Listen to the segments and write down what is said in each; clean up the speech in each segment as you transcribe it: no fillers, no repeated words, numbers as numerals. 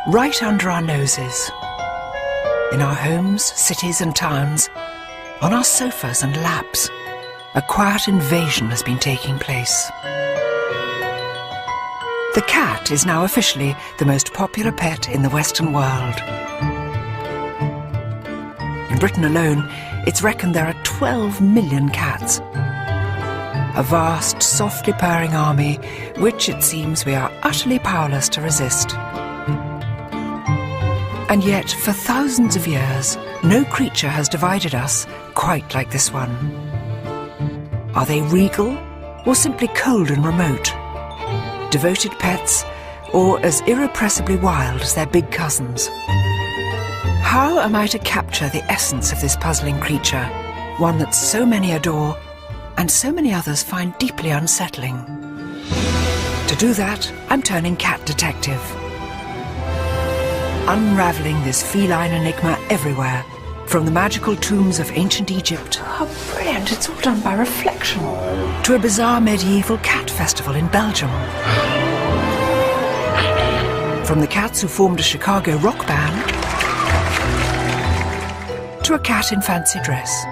right under our noses. In our homes, cities and towns, on our sofas and laps, a quiet invasion has been taking place. The cat is now officially the most popular pet in the Western world. In Britain alone, it's reckoned there are 12 million cats. A vast, softly purring army, which it seems we are utterly powerless to resist. And yet, for thousands of years, no creature has divided us quite like this one. Are they regal, or simply cold and remote? Devoted pets, or as irrepressibly wild as their big cousins? How am I to capture the essence of this puzzling creature, one that so many adore and so many others find deeply unsettling? To do that, I'm turning cat detective. Unravelling this feline enigma everywhere, from the magical tombs of ancient Egypt. How brilliant, it's all done by reflection. To a bizarre medieval cat festival in Belgium. From the cats who formed a Chicago rock band to a cat in fancy dress.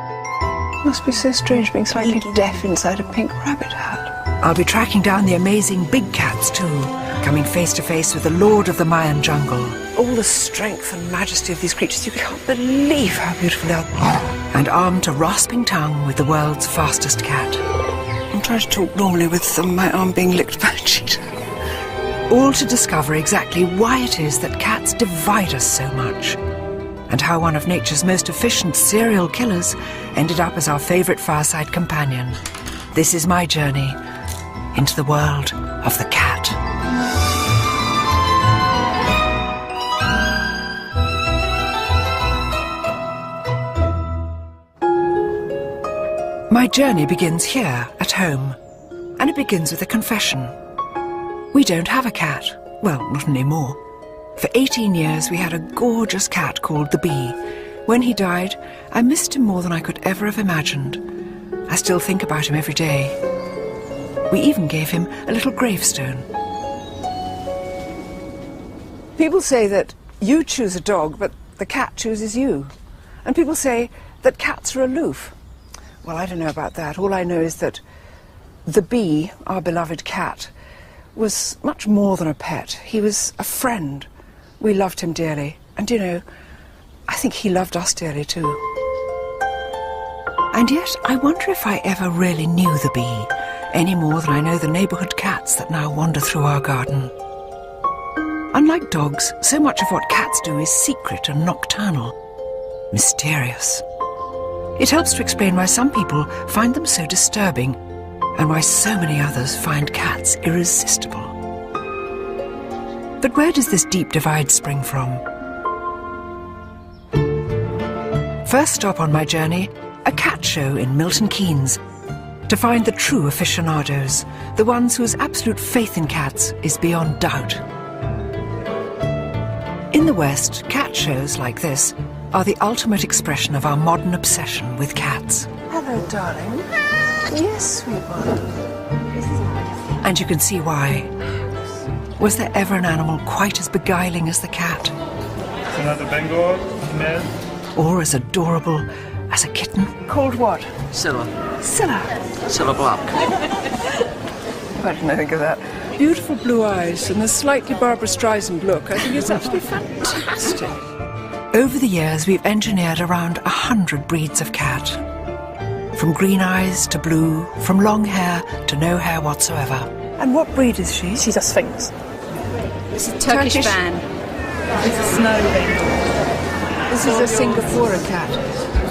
Must be so strange being slightly deaf inside a pink rabbit hat. I'll be tracking down the amazing big cats too, coming face to face with the lord of the Mayan jungle. All the strength and majesty of these creatures, you can't believe how beautiful they are. And armed to rasping tongue with the world's fastest cat. I'm trying to talk normally with my arm being licked by a cheetah. All to discover exactly why it is that cats divide us so much, and how one of nature's most efficient serial killers ended up as our favourite fireside companion. This is my journey into the world of the cat. My journey begins here, at home, and it begins with a confession. We don't have a cat. Well, not anymore. For 18 years we had a gorgeous cat called the Bee. When he died, I missed him more than I could ever have imagined. I still think about him every day. We even gave him a little gravestone. People say that you choose a dog, but the cat chooses you. And people say that cats are aloof. Well, I don't know about that. All I know is that the Bee, our beloved cat, was much more than a pet. He was a friend. We loved him dearly. And, you know, I think he loved us dearly too. And yet, I wonder if I ever really knew the Bee, any more than I know the neighbourhood cats that now wander through our garden. Unlike dogs, so much of what cats do is secret and nocturnal, mysterious. It helps to explain why some people find them so disturbing and why so many others find cats irresistible. But where does this deep divide spring from? First stop on my journey, a cat show in Milton Keynes, to find the true aficionados, the ones whose absolute faith in cats is beyond doubt. In the West, cat shows like this are the ultimate expression of our modern obsession with cats. Hello, darling. Yes, sweetheart. And you can see why. Was there ever an animal quite as beguiling as the cat? Another Bengal female. Or as adorable as a kitten? Called what? Scylla. Scylla. Scylla Black. I didn't think of that. Beautiful blue eyes and a slightly Barbara Streisand look. I think it's absolutely fantastic. Over the years, we've engineered around 100 breeds of cat. From green eyes to blue, from long hair to no hair whatsoever. And what breed is she? She's a Sphinx. It's a Turkish fan. It's a snow Bengal. This is a Singapore cat.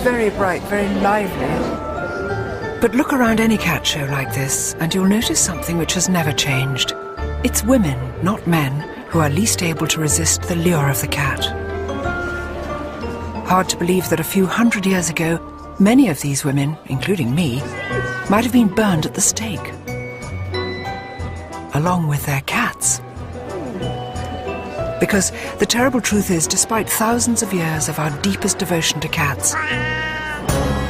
Very bright, very lively. But look around any cat show like this, and you'll notice something which has never changed. It's women, not men, who are least able to resist the lure of the cat. Hard to believe that a few hundred years ago, many of these women, including me, might have been burned at the stake, along with their cats. Because the terrible truth is, despite thousands of years of our deepest devotion to cats,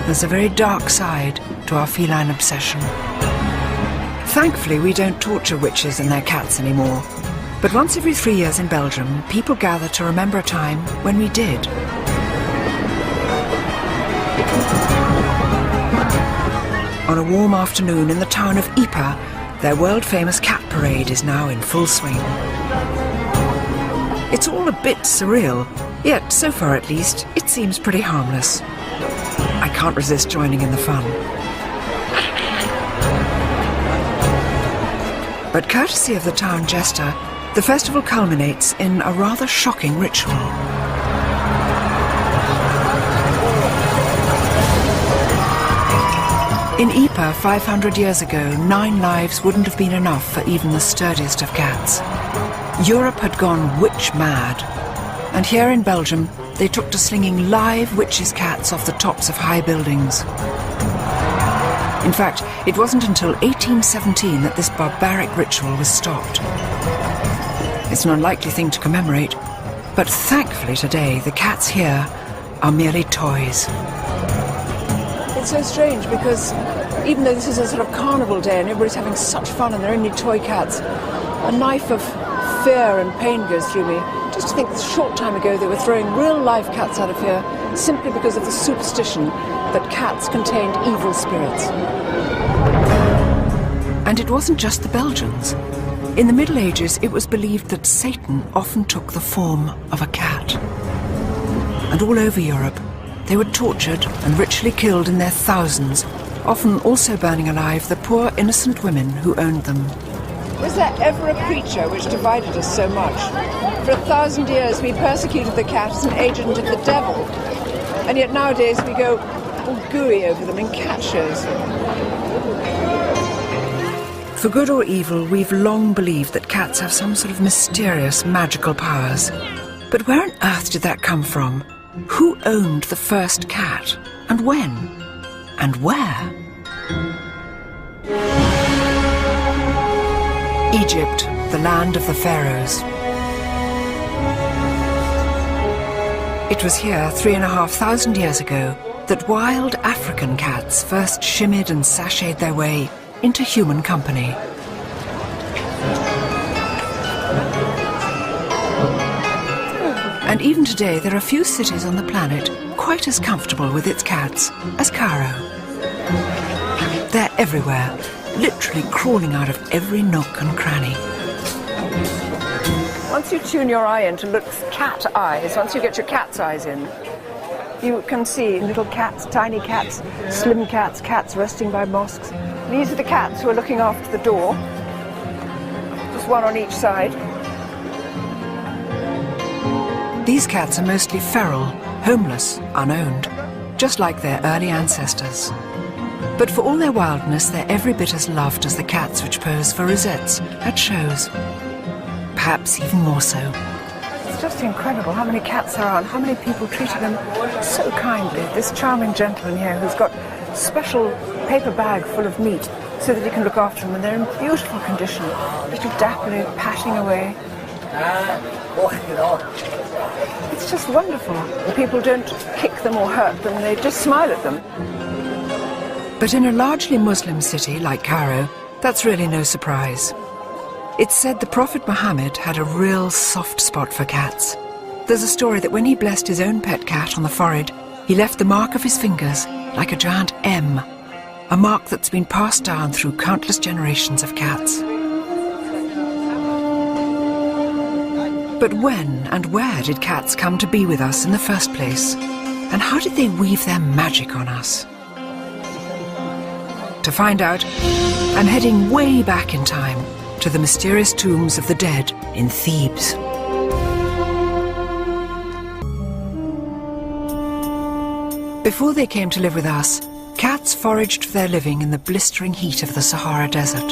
there's a very dark side to our feline obsession. Thankfully, we don't torture witches and their cats anymore. But once every 3 years in Belgium, people gather to remember a time when we did. On a warm afternoon in the town of Ypres, their world-famous cat parade is now in full swing. It's all a bit surreal, yet so far at least, it seems pretty harmless. I can't resist joining in the fun. But courtesy of the town jester, the festival culminates in a rather shocking ritual. In Ypres 500 years ago, 9 lives wouldn't have been enough for even the sturdiest of cats. Europe had gone witch mad, and here in Belgium they took to slinging live witches' cats off the tops of high buildings. In fact, it wasn't until 1817 that this barbaric ritual was stopped. It's an unlikely thing to commemorate, but thankfully today the cats here are merely toys. It's so strange because even though this is a sort of carnival day and everybody's having such fun and they're only toy cats, a knife of fear and pain goes through me. Just to think that a short time ago they were throwing real live cats out of here simply because of the superstition that cats contained evil spirits. And it wasn't just the Belgians. In the Middle Ages, it was believed that Satan often took the form of a cat. And all over Europe, they were tortured and ritually killed in their thousands, often also burning alive the poor innocent women who owned them. Was there ever a creature which divided us so much? For 1,000 years we persecuted the cat as an agent of the devil, and yet nowadays we go all gooey over them in cat shows. For good or evil, we've long believed that cats have some sort of mysterious magical powers. But where on earth did that come from? Who owned the first cat? And when? And where? Egypt, the land of the pharaohs. It was here 3,500 years ago that wild African cats first shimmied and sashayed their way into human company. And even today there are few cities on the planet quite as comfortable with its cats as Cairo. They're everywhere, literally crawling out of every nook and cranny. Once you tune your eye in to look cat eyes, once you get your cat's eyes in, you can see little cats, tiny cats, slim cats, cats resting by mosques. These are the cats who are looking after the door, just one on each side. These cats are mostly feral, homeless, unowned, just like their early ancestors. But for all their wildness, they're every bit as loved as the cats which pose for rosettes at shows. Perhaps even more so. It's just incredible how many cats there are and how many people treated them so kindly. This charming gentleman here who's got a special paper bag full of meat so that he can look after them, and they're in beautiful condition, little dapperly patting away. It's just wonderful. The people don't kick them or hurt them, they just smile at them. But in a largely Muslim city like Cairo, that's really no surprise. It's said the Prophet Muhammad had a real soft spot for cats. There's a story that when he blessed his own pet cat on the forehead, he left the mark of his fingers like a giant M, a mark that's been passed down through countless generations of cats. But when and where did cats come to be with us in the first place? And how did they weave their magic on us? To find out, I'm heading way back in time to the mysterious tombs of the dead in Thebes. Before they came to live with us, cats foraged for their living in the blistering heat of the Sahara Desert.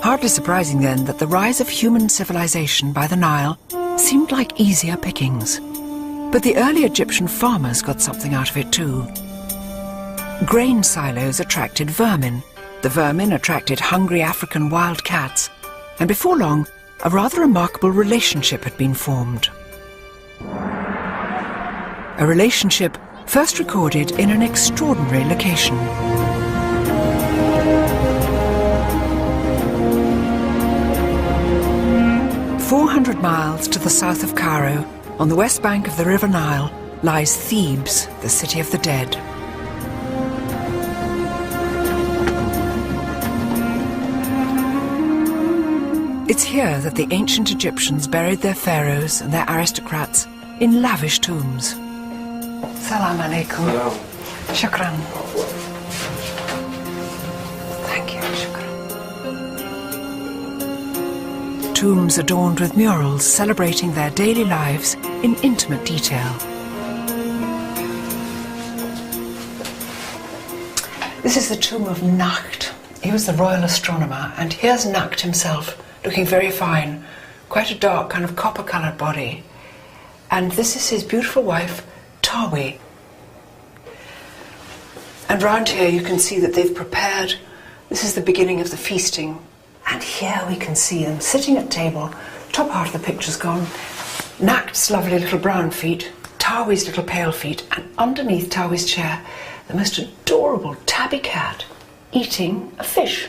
Hardly surprising then that the rise of human civilization by the Nile seemed like easier pickings. But the early Egyptian farmers got something out of it too. Grain silos attracted vermin. The vermin attracted hungry African wild cats. And before long, a rather remarkable relationship had been formed. A relationship first recorded in an extraordinary location. 400 miles to the south of Cairo, on the west bank of the River Nile, lies Thebes, the city of the dead. It's here that the ancient Egyptians buried their pharaohs and their aristocrats in lavish tombs. Salam alaikum. Shukran. Thank you, shukran. Tombs adorned with murals celebrating their daily lives in intimate detail. This is the tomb of Lenght. He was the royal astronomer, and here's Lenght himself, looking very fine, quite a dark kind of copper-coloured body. And this is his beautiful wife, Tawi. And round here you can see that they've prepared, this is the beginning of the feasting. And here we can see them sitting at table, top half of the picture's gone, Lencht's lovely little brown feet, Tawi's little pale feet, and underneath Tawi's chair, the most adorable tabby cat eating a fish.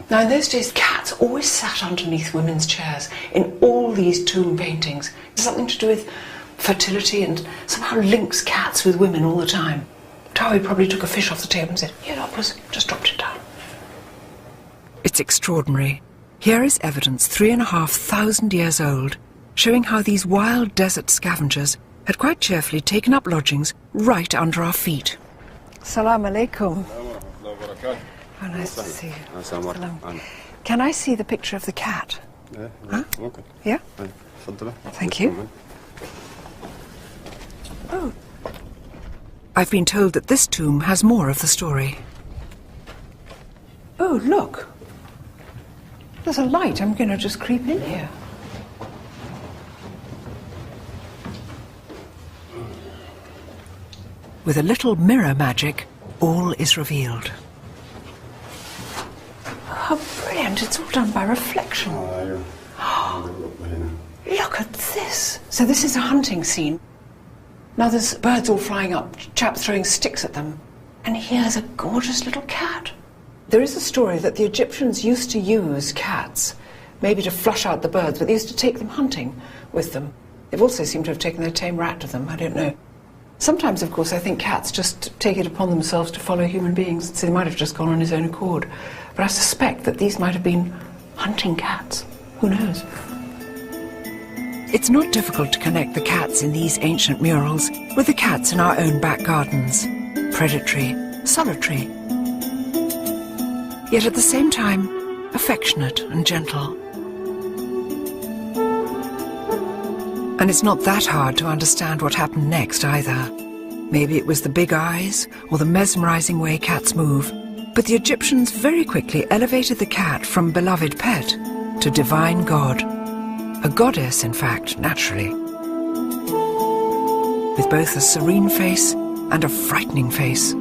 Now in those days, cats always sat underneath women's chairs in all these tomb paintings. It's something to do with fertility and somehow links cats with women all the time. Tawi probably took a fish off the table and said, "Here, Opus," just dropped it down. It's extraordinary. Here is evidence 3,500 years old, showing how these wild desert scavengers had quite cheerfully taken up lodgings right under our feet. Salam alaikum. Oh, nice to see you. Salam. Can I see the picture of the cat? Huh? Okay. Yeah? Thank you. Oh. I've been told that this tomb has more of the story. Oh, look. There's a light. I'm going to just creep in here. With a little mirror magic, all is revealed. How brilliant. It's all done by reflection. Look at this. So this is a hunting scene. Now there's birds all flying up, chaps throwing sticks at them. And here's a gorgeous little cat. There is a story that the Egyptians used to use cats, maybe to flush out the birds, but they used to take them hunting with them. They've also seemed to have taken their tame rat with them, I don't know. Sometimes, of course, I think cats just take it upon themselves to follow human beings, so they might have just gone on his own accord. But I suspect that these might have been hunting cats. Who knows? It's not difficult to connect the cats in these ancient murals with the cats in our own back gardens. Predatory, solitary, yet at the same time affectionate and gentle. And it's not that hard to understand what happened next either. Maybe it was the big eyes or the mesmerizing way cats move, but the Egyptians very quickly elevated the cat from beloved pet to divine god. A goddess, in fact, naturally. With both a serene face and a frightening face.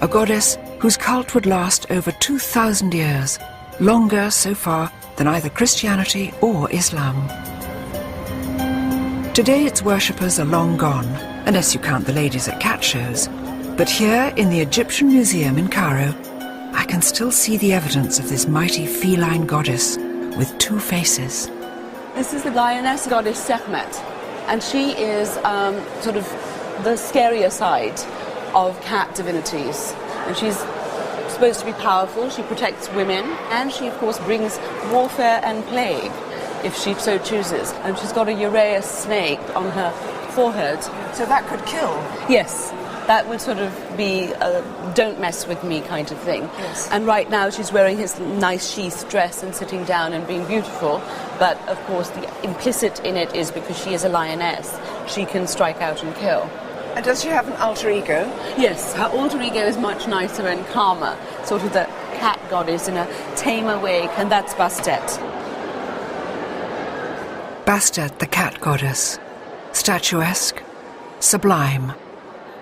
A goddess whose cult would last over 2,000 years, longer so far than either Christianity or Islam. Today its worshippers are long gone, unless you count the ladies at cat shows. But here in the Egyptian Museum in Cairo, I can still see the evidence of this mighty feline goddess with two faces. This is the lioness goddess Sekhmet, and she is sort of the scarier side of cat divinities. And she's supposed to be powerful, she protects women, and she of course brings warfare and plague, if she so chooses. And she's got a Uraeus snake on her forehead. So that could kill? Yes, that would sort of be a don't mess with me kind of thing. Yes. And right now she's wearing his nice sheath dress and sitting down and being beautiful, but of course the implicit in it is because she is a lioness, she can strike out and kill. And does she have an alter ego? Yes, her alter ego is much nicer and calmer, sort of the cat goddess in a tamer way, and that's Bastet. Bastet, the cat goddess. Statuesque, sublime,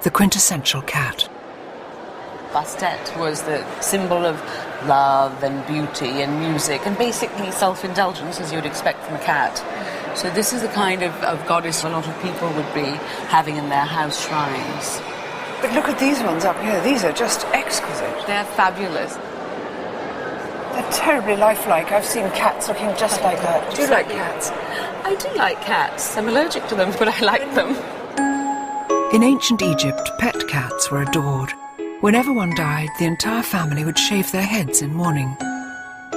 the quintessential cat. Bastet was the symbol of love and beauty and music and basically self-indulgence, as you would expect from a cat. So this is the kind of goddess a lot of people would be having in their house shrines. But look at these ones up here. These are just exquisite. They're fabulous. They're terribly lifelike. I've seen cats looking just like that. Do you like cats? I do like cats. I'm allergic to them, but I like them. In ancient Egypt, pet cats were adored. Whenever one died, the entire family would shave their heads in mourning.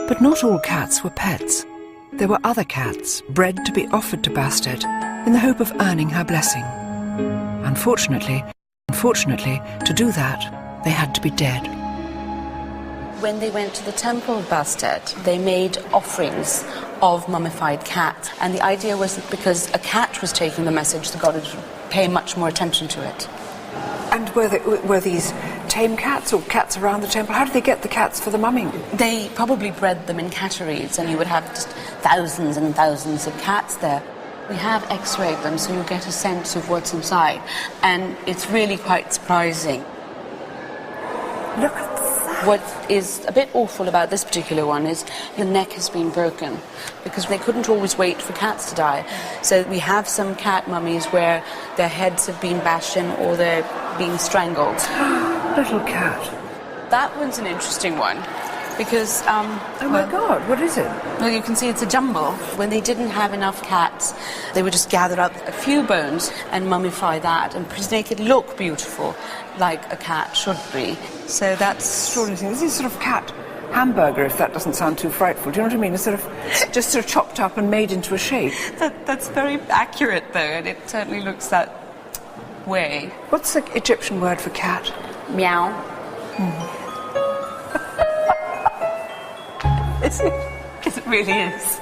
But not all cats were pets. There were other cats, bred to be offered to Bastet in the hope of earning her blessing. Unfortunately, to do that, they had to be dead. When they went to the temple of Bastet, they made offerings of mummified cats. And the idea was that because a cat was taking the message, the god would pay much more attention to it. And were these tame cats or cats around the temple? How did they get the cats for the mumming? They probably bred them in catteries, and you would have just thousands and thousands of cats there. We have x-rayed them, so you get a sense of what's inside. And it's really quite surprising. Look at that. What is a bit awful about this particular one is the neck has been broken because they couldn't always wait for cats to die. So we have some cat mummies where their heads have been bashed in or they're being strangled. Little cat. That one's an interesting one because... oh my God, what is it? Well, you can see it's a jumble. When they didn't have enough cats, they would just gather up a few bones and mummify that and make it look beautiful, like a cat should be. So that's... Extraordinary. This is sort of cat hamburger, if that doesn't sound too frightful. Do you know what I mean? It's sort of just sort of chopped up and made into a shape. That's very accurate, though, and it certainly looks that way. What's the Egyptian word for cat? Meow. Is it? It really is.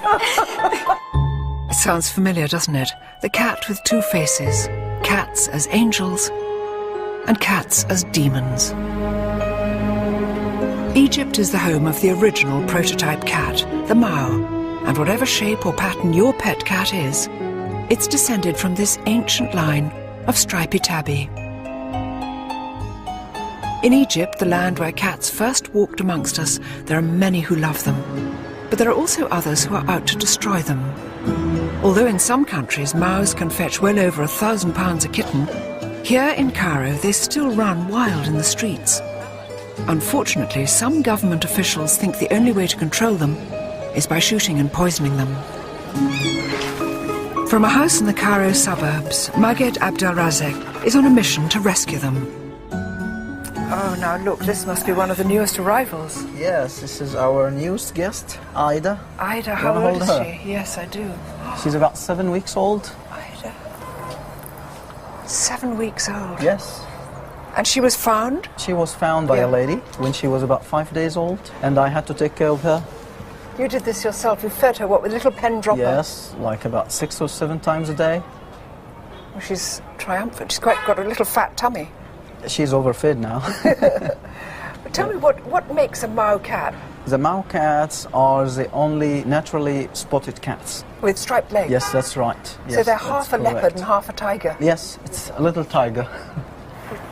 It sounds familiar, doesn't it? The cat with two faces. Cats as angels and cats as demons. Egypt is the home of the original prototype cat, the Mao, and whatever shape or pattern your pet cat is, it's descended from this ancient line of stripy tabby. In Egypt, the land where cats first walked amongst us, there are many who love them. But there are also others who are out to destroy them. Although in some countries Maos can fetch well over £1,000 a kitten, here in Cairo they still run wild in the streets. Unfortunately, some government officials think the only way to control them is by shooting and poisoning them. From a house in the Cairo suburbs, Maged Abdelrazek is on a mission to rescue them. Oh, now look, this must be one of the newest arrivals. Yes, this is our newest guest, Ida. Ida, You how wanna old hold is her? she? Yes, I do. She's about 7 weeks old. Ida. 7 weeks old. Yes. And she was found? She was found by Yeah. a lady when she was about 5 days old, and I had to take care of her. You did this yourself. You fed her, what, with a little pen dropper? Yes, like about 6 or 7 times a day. Well, she's triumphant. She's quite got a little fat tummy. She's overfed now. But tell me, what makes a Mao cat The Mao cats are the only naturally spotted cats. with striped legs? Yes, that's right. So Yes, they're that's half a correct. leopard and half a tiger. Yes, it's a little tiger.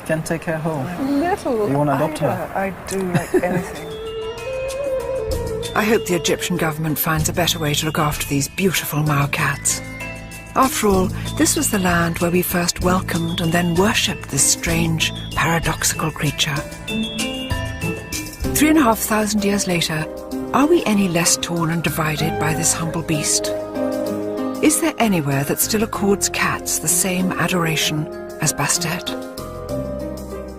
Can take her home. Little You wanna adopt Ida. her? I do like anything. I hope the Egyptian government finds a better way to look after these beautiful Mao cats. After all, this was the land where we first welcomed and then worshipped this strange, paradoxical creature. 3,500 years later, are we any less torn and divided by this humble beast? Is there anywhere that still accords cats the same adoration as Bastet?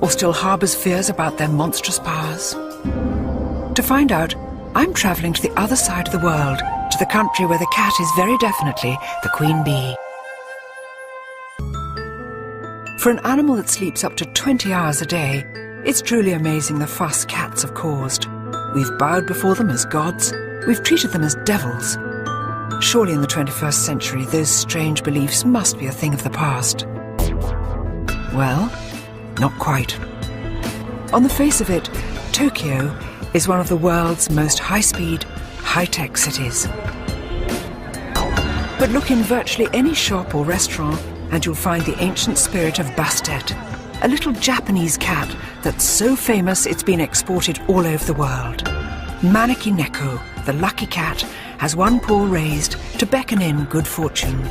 Or still harbours fears about their monstrous powers? To find out, I'm travelling to the other side of the world, to the country where the cat is very definitely the queen bee. For an animal that sleeps up to 20 hours a day, it's truly amazing the fuss cats have caused. We've bowed before them as gods, we've treated them as devils. Surely in the 21st century, those strange beliefs must be a thing of the past. Well, not quite. On the face of it, Tokyo is one of the world's most high-speed, high-tech cities. But look in virtually any shop or restaurant and you'll find the ancient spirit of Bastet, a little Japanese cat that's so famous it's been exported all over the world. Maneki Neko, the lucky cat, has one paw raised to beckon in good fortune.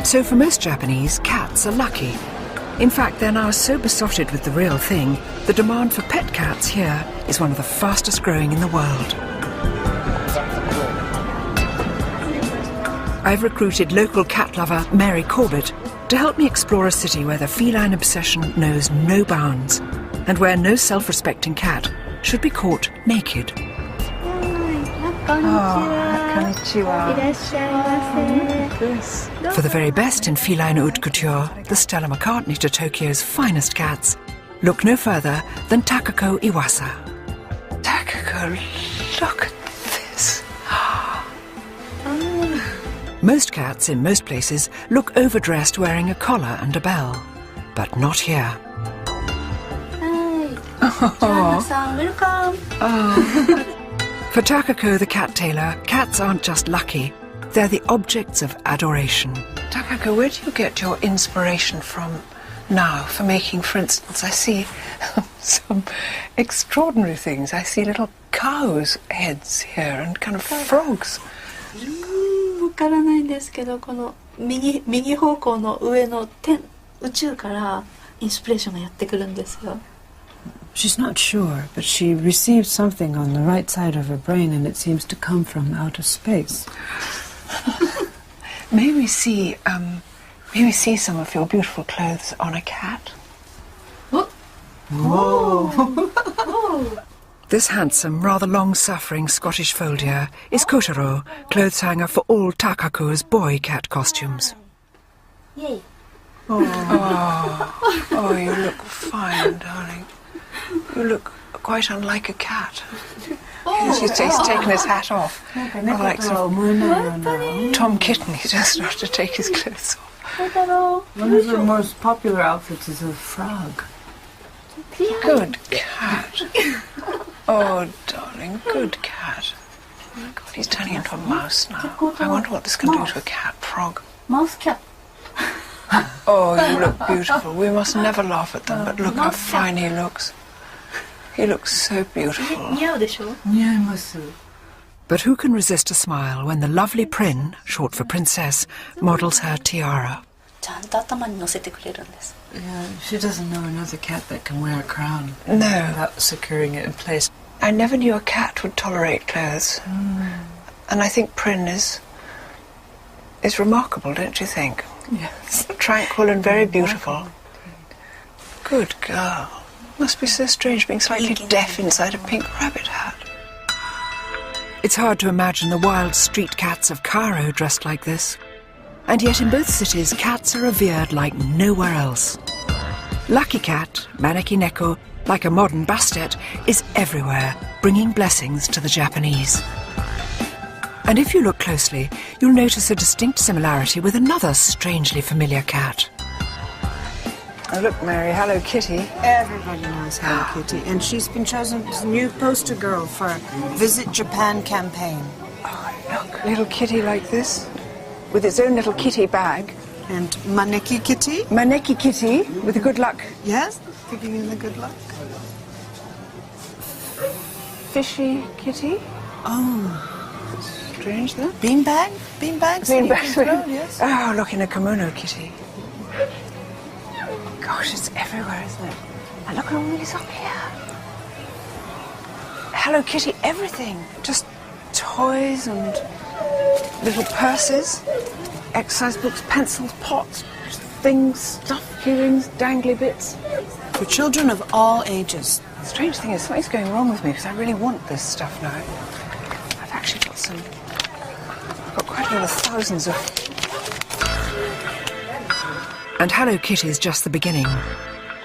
So for most Japanese, cats are lucky. In fact, they're now so besotted with the real thing, the demand for pet cats here is one of the fastest growing in the world. I've recruited local cat lover Mary Corbett to help me explore a city where the feline obsession knows no bounds and where no self-respecting cat should be caught naked. For the very best in feline haute couture, the Stella McCartney to Tokyo's finest cats, look no further than Takako Iwasa. Takako, look at this. Most cats in most places look overdressed wearing a collar and a bell, but not here. For Takako the cat tailor, cats aren't just lucky, they're the objects of adoration. Takako, where do you get your inspiration from now for making, for instance, I see some extraordinary things. I see little cows' heads here and kind of frogs. わからないんですけど、この右方向の上の宇宙からインスピレーションがやってくるんですよ。 She's not sure, but she received something on the right side of her brain and it seems to come from outer space. May we see some of your beautiful clothes on a cat? Whoa! This handsome, rather long-suffering Scottish foldier is Kotaro, clothes hanger for all Takako's boy cat costumes. Yay! Oh, you look fine, darling. You look quite unlike a cat. He's taken his hat off. Not like some Tom Kitten. He just started to take his clothes off. One of the most popular outfits is a frog. Good cat. Oh, darling, good cat. Oh, God, he's turning into a mouse now. I wonder what this can do to a cat. Frog. Mouse cat. Oh, you look beautiful. We must never laugh at them, but look how fine he looks. He looks so beautiful. 似合うでしょ? But who can resist a smile when the lovely Prin, short for princess, models her tiara? ちゃんと頭に乗せてくれるんです。 Yeah, she doesn't know another cat that can wear a crown. No. Without securing it in place. I never knew a cat would tolerate clothes. And I think Prin is remarkable, don't you think? Yes. Tranquil and very beautiful. Good girl. Must be so strange being slightly deaf inside a pink rabbit hat. It's hard to imagine the wild street cats of Cairo dressed like this. And yet in both cities, cats are revered like nowhere else. Lucky Cat, Maneki Neko, like a modern Bastet, is everywhere, bringing blessings to the Japanese. And if you look closely, you'll notice a distinct similarity with another strangely familiar cat. Oh, look, Mary, Hello Kitty. Everybody knows Hello Kitty, and she's been chosen as the new poster girl for Visit Japan campaign. Oh, look, little kitty like this, with its own little kitty bag. And Maneki Kitty. Maneki Kitty, with the good luck. Yes, giving you the good luck. Fishy Kitty. Oh. Strange, that. Beanbag? Beanbags? Beanbag. Yes. Oh, look, in a kimono kitty. Gosh, it's everywhere, isn't it? And look at all these up here. Hello Kitty, everything. Just toys and little purses, exercise books, pencils, pots, things, stuff, keyrings, dangly bits. For children of all ages. The strange thing is, something's going wrong with me because I really want this stuff now. I've actually got I've got quite a lot of thousands of... And Hello Kitty's just the beginning.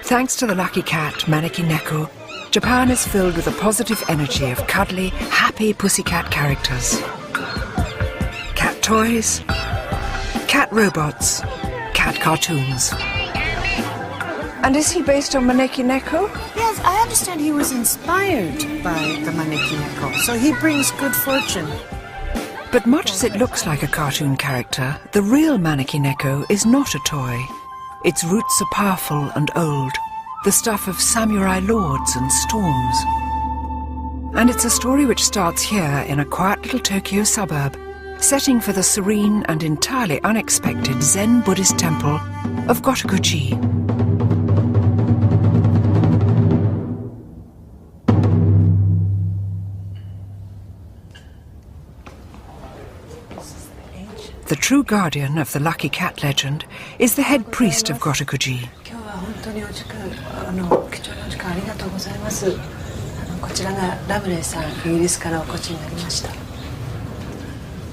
Thanks to the Lucky Cat, Maneki Neko, Japan is filled with a positive energy of cuddly, happy pussycat characters. Cat toys, cat robots, cat cartoons. And is he based on Maneki Neko? Yes, I understand he was inspired by the Maneki Neko, so he brings good fortune. But much as it looks like a cartoon character, the real Maneki Neko is not a toy. Its roots are powerful and old, the stuff of samurai lords and storms. And it's a story which starts here in a quiet little Tokyo suburb, setting for the serene and entirely unexpected Zen Buddhist temple of Gotokuchi. The true guardian of the lucky cat legend is the head priest of Gotokuji.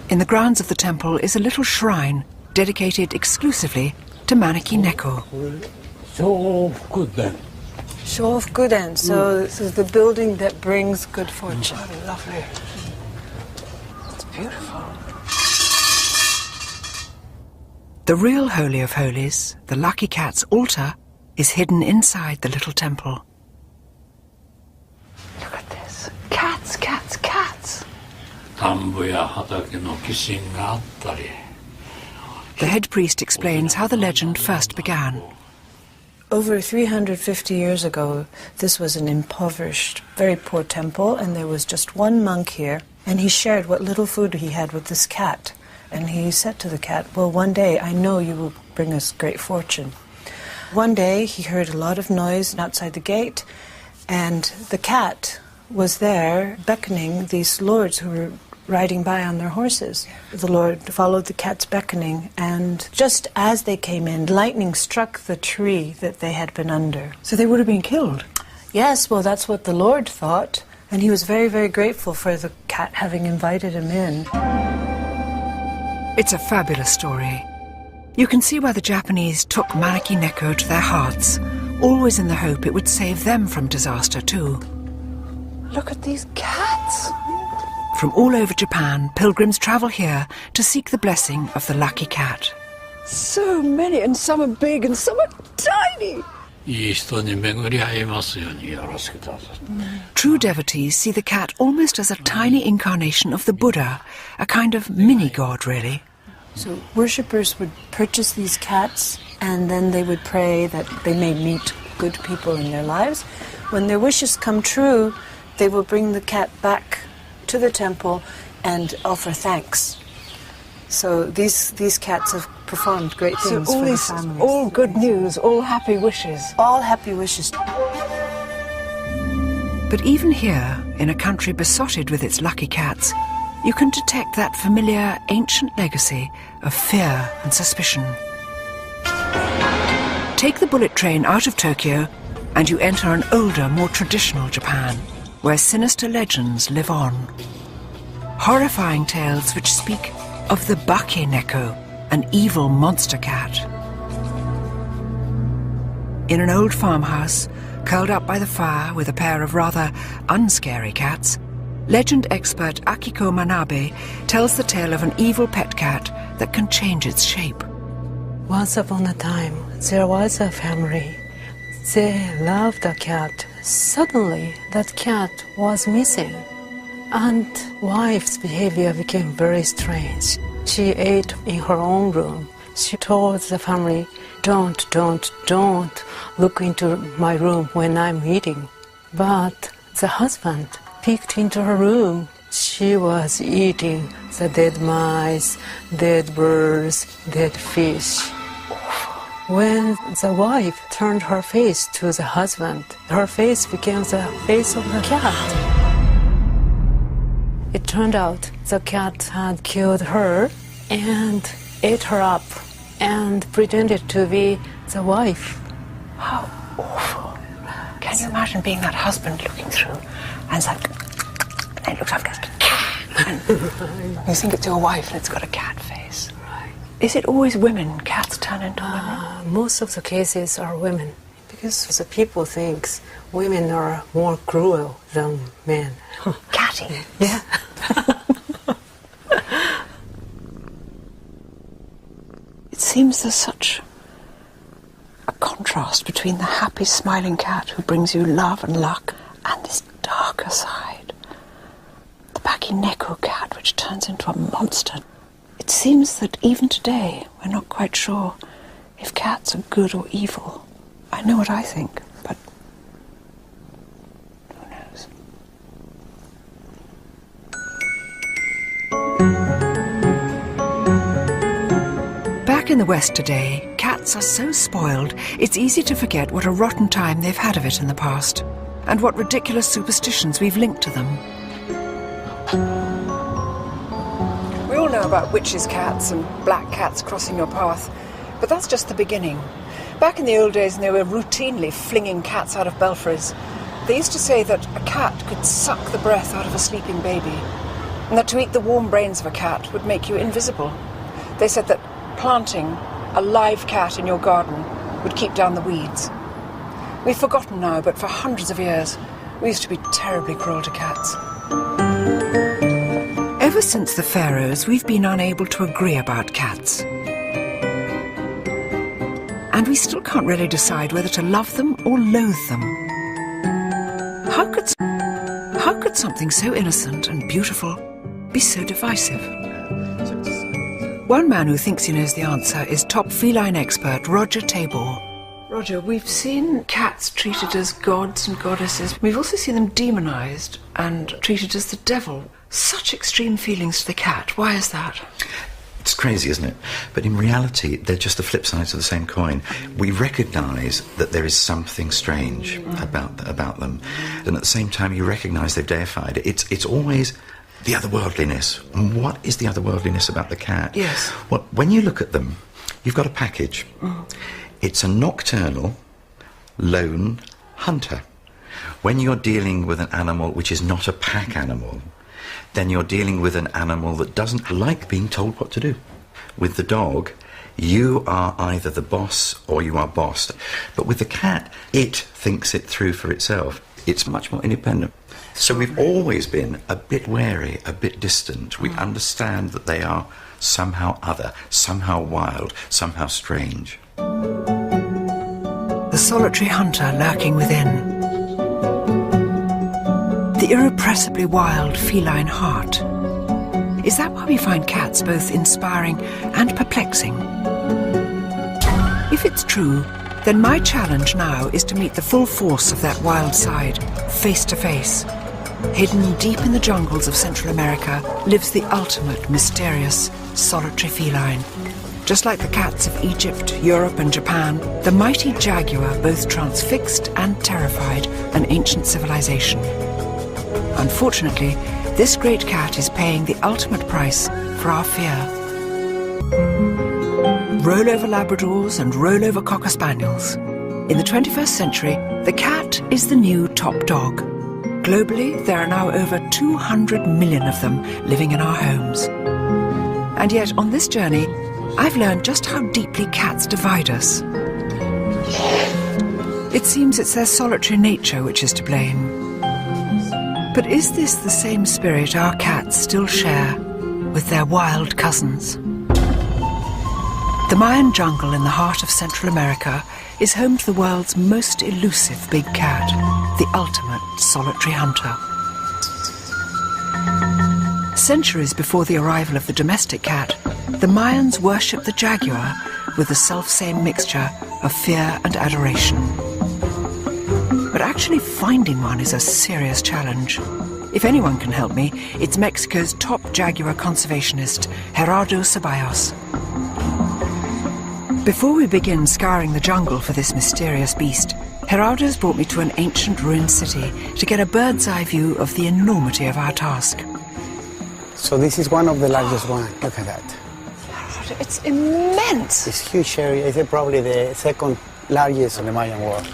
In the grounds of the temple is a little shrine dedicated exclusively to Maneki Neko. Shofguden, so this is the building that brings good fortune. Oh, lovely. It's beautiful. The real Holy of Holies, the lucky cat's altar, is hidden inside the little temple. Look at this. Cats, cats, cats. The head priest explains how the legend first began. Over 350 years ago, this was an impoverished, very poor temple, and there was just one monk here, and he shared what little food he had with this cat. And he said to the cat, well, one day I know you will bring us great fortune. One day he heard a lot of noise outside the gate, and the cat was there beckoning these lords who were riding by on their horses. The Lord followed the cat's beckoning, and just as they came in, lightning struck the tree that they had been under. So they would have been killed? Yes, well, that's what the Lord thought, and he was very, very grateful for the cat having invited him in. It's a fabulous story. You can see why the Japanese took Maneki Neko to their hearts, always in the hope it would save them from disaster too. Look at these cats. From all over Japan, pilgrims travel here to seek the blessing of the lucky cat. So many, and some are big and some are tiny. True devotees see the cat almost as a tiny incarnation of the Buddha, a kind of mini-god, really. So worshippers would purchase these cats, and then they would pray that they may meet good people in their lives. When their wishes come true, they will bring the cat back to the temple and offer thanks. So these cats have performed great things for the families. All good news, all happy wishes. All happy wishes. But even here, in a country besotted with its lucky cats, you can detect that familiar ancient legacy of fear and suspicion. Take the bullet train out of Tokyo and you enter an older, more traditional Japan, where sinister legends live on. Horrifying tales which speak of the Bake Neko, an evil monster cat. In an old farmhouse, curled up by the fire with a pair of rather unscary cats, legend expert Akiko Manabe tells the tale of an evil pet cat that can change its shape. Once upon a time, there was a family. They loved a cat. Suddenly, that cat was missing, and wife's behavior became very strange. She ate in her own room. She told the family, don't look into my room when I'm eating. But the husband peeked into her room. She was eating the dead mice, dead birds, dead fish. When the wife turned her face to the husband, her face became the face of the cat. It turned out the cat had killed her and ate her up and pretended to be the wife. How awful. Can you imagine being that husband looking through and it's like, and it looks like a cat. And you think it's your wife and it's got a cat face. Is it always women cats turn into women? Most of the cases are women, because the people think women are more cruel than men. Catty. Yeah. It seems there's such a contrast between the happy, smiling cat who brings you love and luck and this darker side. The Bake Neko cat, which turns into a monster. It seems that even today, we're not quite sure if cats are good or evil. I know what I think, but who knows? Back in the West today, cats are so spoiled, it's easy to forget what a rotten time they've had of it in the past, and what ridiculous superstitions we've linked to them. We all all know about witches' cats and black cats crossing your path, but that's just the beginning. Back in the old days, when they were routinely flinging cats out of belfries, they used to say that a cat could suck the breath out of a sleeping baby, and that to eat the warm brains of a cat would make you invisible. They said that planting a live cat in your garden would keep down the weeds. We've forgotten now, but for hundreds of years, we used to be terribly cruel to cats. Ever since the pharaohs, we've been unable to agree about cats. And we still can't really decide whether to love them or loathe them. How could something so innocent and beautiful be so divisive? One man who thinks he knows the answer is top feline expert Roger Tabor. Roger, we've seen cats treated as gods and goddesses. We've also seen them demonised and treated as the devil. Such extreme feelings to the cat. Why is that? It's crazy, isn't it? But in reality, they're just the flip sides of the same coin. We recognise that there is something strange about them, and at the same time, you recognise they've deified it. It's always the otherworldliness. And what is the otherworldliness about the cat? Yes. Well, when you look at them, you've got a package. It's a nocturnal, lone hunter. When you're dealing with an animal which is not a pack animal, then you're dealing with an animal that doesn't like being told what to do. With the dog, you are either the boss or you are bossed. But with the cat, it thinks it through for itself. It's much more independent. So we've always been a bit wary, a bit distant. We understand that they are somehow other, somehow wild, somehow strange. The solitary hunter lurking within. The irrepressibly wild feline heart. Is that why we find cats both inspiring and perplexing? If it's true, then my challenge now is to meet the full force of that wild side, face to face. Hidden deep in the jungles of Central America lives the ultimate mysterious, solitary feline. Just like the cats of Egypt, Europe and Japan, the mighty jaguar both transfixed and terrified an ancient civilization. Unfortunately, this great cat is paying the ultimate price for our fear. Rollover Labradors and rollover Cocker Spaniels. In the 21st century, the cat is the new top dog. Globally, there are now over 200 million of them living in our homes. And yet, on this journey, I've learned just how deeply cats divide us. It seems it's their solitary nature which is to blame. But is this the same spirit our cats still share with their wild cousins? The Mayan jungle in the heart of Central America is home to the world's most elusive big cat, the ultimate solitary hunter. Centuries before the arrival of the domestic cat, the Mayans worshipped the jaguar with the self-same mixture of fear and adoration. But actually finding one is a serious challenge. If anyone can help me, it's Mexico's top jaguar conservationist, Gerardo Ceballos. Before we begin scouring the jungle for this mysterious beast, Gerardo's brought me to an ancient ruined city to get a bird's-eye view of the enormity of our task. So this is one of the largest ones. Look at that. It's immense. It's huge area. It's probably the second largest in the Mayan world.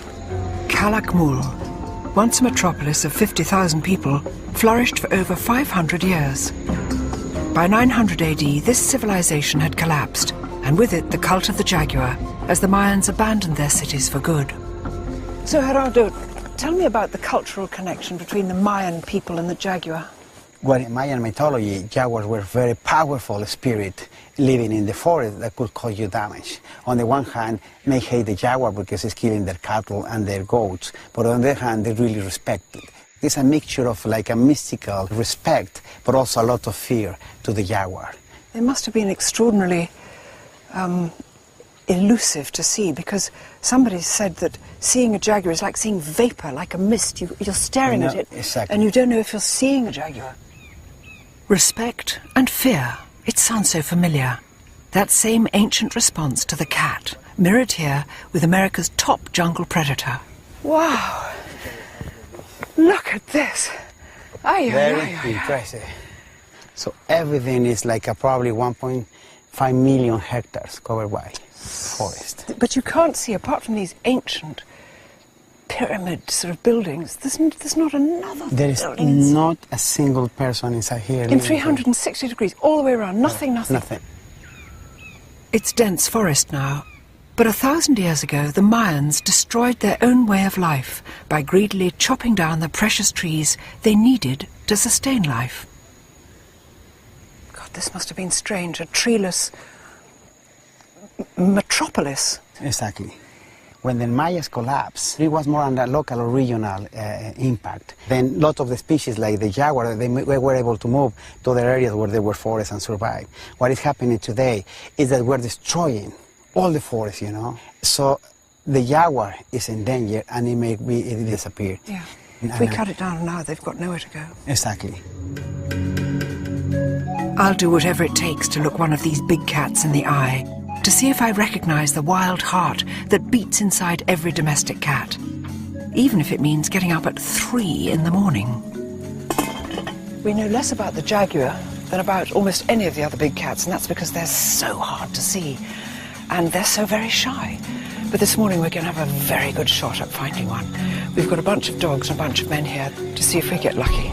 Calakmul, once a metropolis of 50,000 people, flourished for over 500 years. By 900 AD, this civilization had collapsed, and with it the cult of the jaguar, as the Mayans abandoned their cities for good. So, Gerardo, tell me about the cultural connection between the Mayan people and the jaguar. Well, in Mayan mythology, jaguars were very powerful spirit living in the forest that could cause you damage. On the one hand, may hate the jaguar because it's killing their cattle and their goats, but on the other hand, they really respect it. It's a mixture of like a mystical respect, but also a lot of fear to the jaguar. They must have been extraordinarily elusive to see, because somebody said that seeing a jaguar is like seeing vapor, like a mist. You're staring at it, exactly. And you don't know if you're seeing a jaguar. Respect and fear. It sounds so familiar. That same ancient response to the cat, mirrored here with America's top jungle predator. Wow! Look at this. Very impressive. So everything is like probably 1.5 million hectares covered by forest. But you can't see, apart from these ancient pyramid sort of buildings, there's not another There is building not a single person inside here. in 360 degrees, all the way around, nothing. Nothing. It's dense forest now, but 1,000 years ago the Mayans destroyed their own way of life by greedily chopping down the precious trees they needed to sustain life. God, this must have been strange, a treeless metropolis. Exactly. When the Mayas collapsed, it was more on the local or regional impact. Then lots of the species, like the jaguar, they were able to move to other areas where there were forests and survive. What is happening today is that we're destroying all the forests, you know. So the jaguar is in danger and it disappear. Yeah. If we cut it down now, they've got nowhere to go. Exactly. I'll do whatever it takes to look one of these big cats in the eye, to see if I recognize the wild heart that beats inside every domestic cat, even if it means getting up at 3 in the morning. We know less about the jaguar than about almost any of the other big cats, and that's because they're so hard to see, and they're so very shy. But this morning we're going to have a very good shot at finding one. We've got a bunch of dogs and a bunch of men here to see if we get lucky.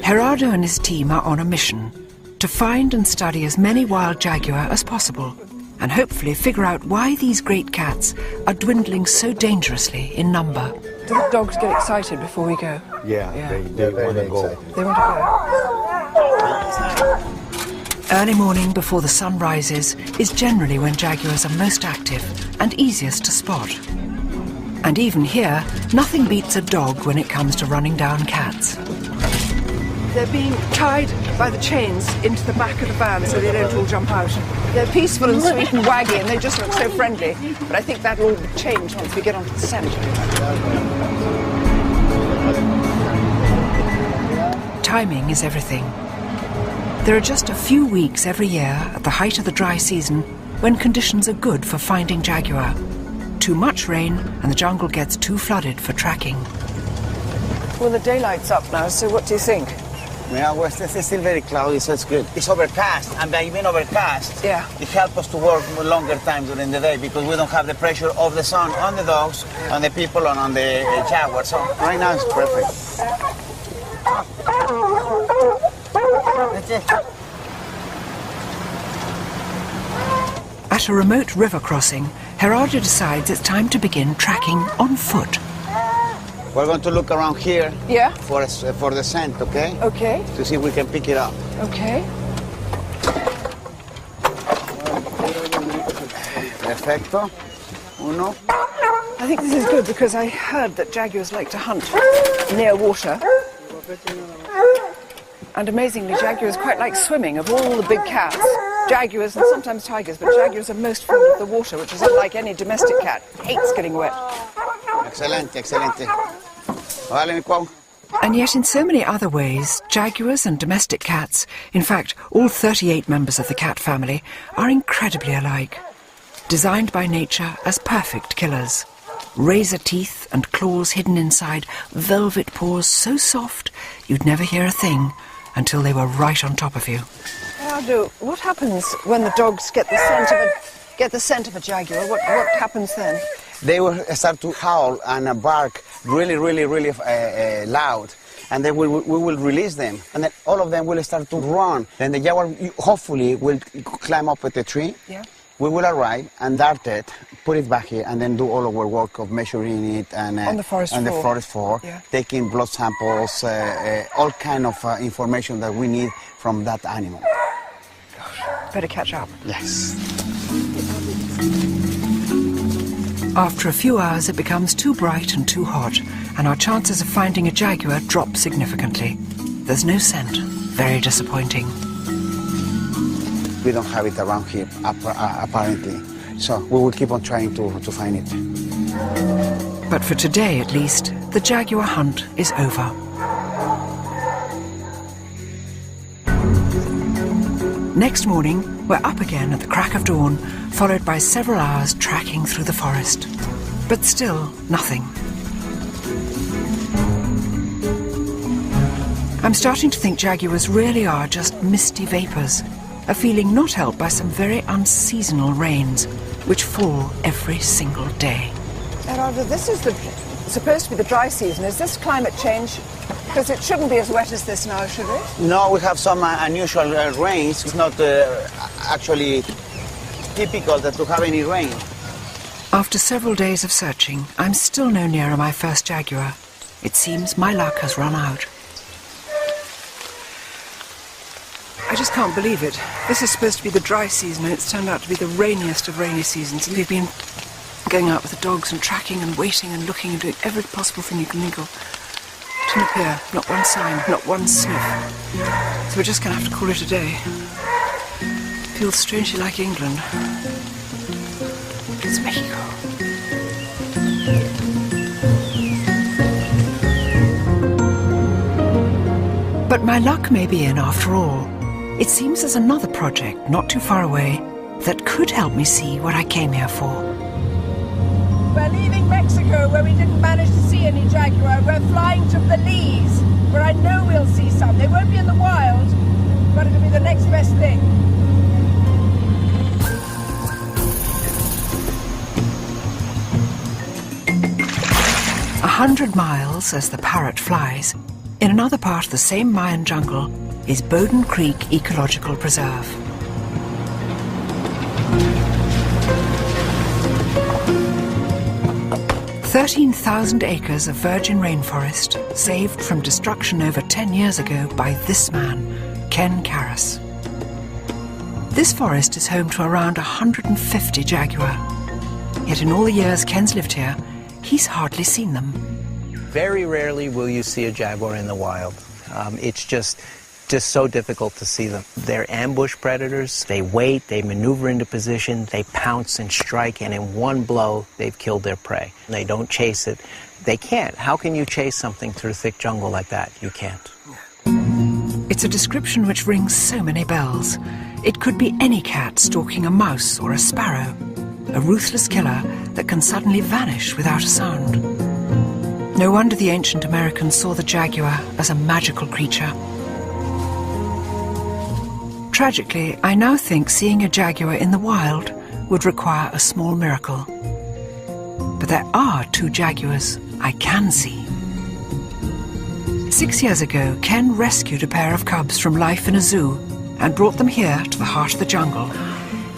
Gerardo and his team are on a mission to find and study as many wild jaguar as possible, and hopefully figure out why these great cats are dwindling so dangerously in number. Do the dogs get excited before we go? Yeah. They want to go. They want to go. Early morning before the sun rises is generally when jaguars are most active and easiest to spot. And even here, nothing beats a dog when it comes to running down cats. They're being tied by the chains into the back of the van so they don't all jump out. They're peaceful and sweet and waggy and they just look so friendly. But I think that'll all change once we get onto the scent. Timing is everything. There are just a few weeks every year at the height of the dry season when conditions are good for finding jaguar. Too much rain and the jungle gets too flooded for tracking. Well, the daylight's up now, so what do you think? Yeah, well, it's still very cloudy, so it's good. It's overcast, and by being overcast, it helps us to work longer times during the day because we don't have the pressure of the sun on the dogs, on the people, and on the jaguar. So right now it's perfect. That's it. At a remote river crossing, Gerardo decides it's time to begin tracking on foot. We're going to look around here for the scent, okay? Okay. To see if we can pick it up. Okay. Perfecto. Uno. I think this is good because I heard that jaguars like to hunt near water. And amazingly, jaguars quite like swimming. Of all the big cats, jaguars and sometimes tigers, but jaguars are most fond of the water, which is unlike any domestic cat. Hates getting wet. Excelente, excelente. Vale, mi cuau. And yet in so many other ways, jaguars and domestic cats, in fact all 38 members of the cat family, are incredibly alike. Designed by nature as perfect killers. Razor teeth and claws hidden inside, velvet paws so soft you'd never hear a thing until they were right on top of you. Aldo, what happens when the dogs get the scent of a jaguar? What happens then? They will start to howl and bark really loud, and then we will release them, and then all of them will start to run. Then the jaguar hopefully will climb up at the tree. Yeah. We will arrive and dart it, put it back here, and then do all our work of measuring it and on the forest floor, taking blood samples, all kind of information that we need from that animal. Gosh, better catch up. Yes. After a few hours, it becomes too bright and too hot, and our chances of finding a jaguar drop significantly. There's no scent. Very disappointing. We don't have it around here, apparently. So we will keep on trying to find it. But for today, at least, the jaguar hunt is over. Next morning, we're up again at the crack of dawn, followed by several hours tracking through the forest. But still, nothing. I'm starting to think jaguars really are just misty vapours, a feeling not helped by some very unseasonal rains, which fall every single day. Now, Roger, this is supposed to be the dry season. Is this climate change? Because it shouldn't be as wet as this now, should it? No, we have some unusual rains. It's not actually typical to have any rain. After several days of searching, I'm still no nearer my first jaguar. It seems my luck has run out. I just can't believe it. This is supposed to be the dry season, and it's turned out to be the rainiest of rainy seasons. And we've been going out with the dogs and tracking and waiting and looking and doing every possible thing you can think of. Didn't appear, not one sign, not one sniff. So we're just going to have to call it a day. Feels strangely like England. It's Mexico. But my luck may be in after all. It seems there's another project not too far away that could help me see what I came here for. We're leaving Mexico, where we didn't manage to see any jaguar. We're flying to Belize, where I know we'll see some. They won't be in the wild, but it'll be the next best thing. 100 miles as the parrot flies, in another part of the same Mayan jungle, is Bowden Creek Ecological Preserve. "13,000 acres of virgin rainforest saved from destruction over 10 years ago by this man, Ken Karras. This forest is home to around 150 jaguar. Yet in all the years Ken's lived here, he's hardly seen them. Very rarely will you see a jaguar in the wild. It's just so difficult to see them. They're ambush predators. They wait, they maneuver into position, they pounce and strike, and in one blow, they've killed their prey. They don't chase it. They can't. How can you chase something through thick jungle like that? You can't. It's a description which rings so many bells. It could be any cat stalking a mouse or a sparrow, a ruthless killer that can suddenly vanish without a sound. No wonder the ancient Americans saw the jaguar as a magical creature. Tragically, I now think seeing a jaguar in the wild would require a small miracle. But there are 2 jaguars I can see. 6 years ago, Ken rescued a pair of cubs from life in a zoo and brought them here to the heart of the jungle.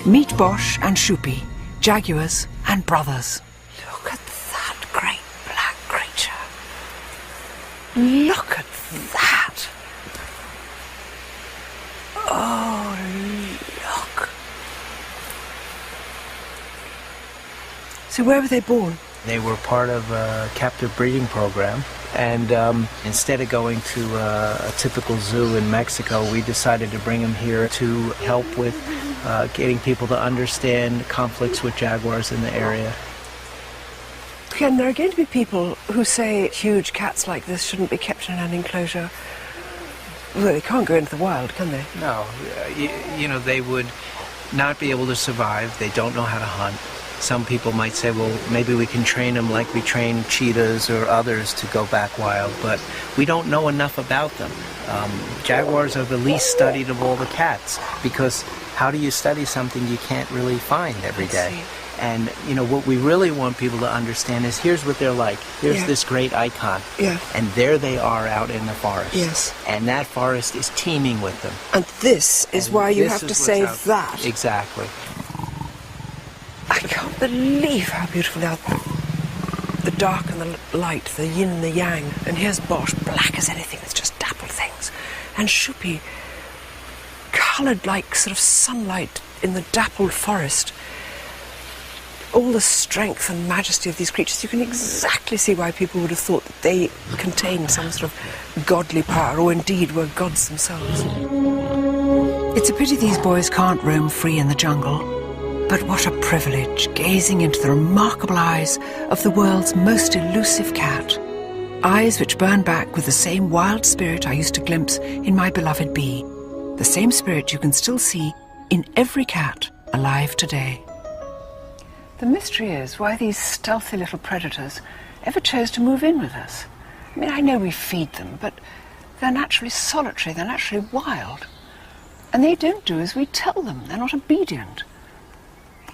Meet Bosch and Shupi, jaguars and brothers. Look at that great black creature. Look at that. Oh, look. So where were they born? They were part of a captive breeding program, and instead of going to a typical zoo in Mexico, we decided to bring them here to help with getting people to understand conflicts with jaguars in the area. Ken, there are going to be people who say huge cats like this shouldn't be kept in an enclosure. Well, they can't go into the wild, can they? No, you know, they would not be able to survive. They don't know how to hunt. Some people might say, well, maybe we can train them like we train cheetahs or others to go back wild, but we don't know enough about them. Jaguars are the least studied of all the cats, because how do you study something you can't really find every day? And, you know, what we really want people to understand is here's what they're like. Here's this great icon. And there they are out in the forest. Yes. And that forest is teeming with them. And this is why you have to save that. Exactly. I can't believe how beautiful they are. The dark and the light, the yin and the yang. And here's Bosch, black as anything, with just dappled things. And Shupi, coloured like sort of sunlight in the dappled forest. All the strength and majesty of these creatures, you can exactly see why people would have thought that they contained some sort of godly power, or indeed were gods themselves. It's a pity these boys can't roam free in the jungle. But what a privilege, gazing into the remarkable eyes of the world's most elusive cat. Eyes which burn back with the same wild spirit I used to glimpse in my beloved bee. The same spirit you can still see in every cat alive today. The mystery is why these stealthy little predators ever chose to move in with us. I mean, I know we feed them, but They're naturally solitary, they're naturally wild. And they don't do as we tell them, they're not obedient.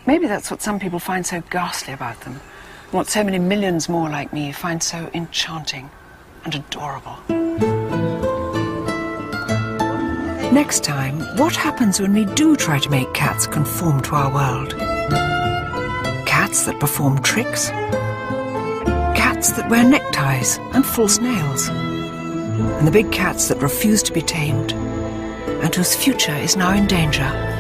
Maybe that's what some people find so ghastly about them, and what so many millions more like me find so enchanting and adorable. Next time, what happens when we do try to make cats conform to our world? Cats that perform tricks? Cats that wear neckties and false nails? And the big cats that refuse to be tamed, and whose future is now in danger?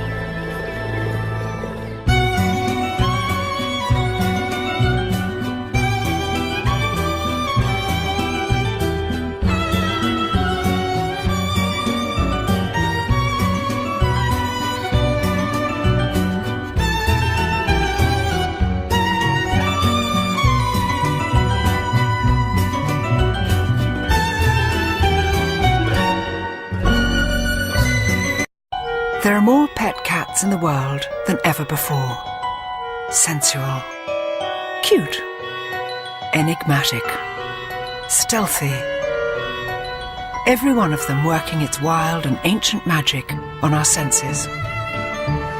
There are more pet cats in the world than ever before. Sensual, cute, enigmatic, stealthy. Every one of them working its wild and ancient magic on our senses.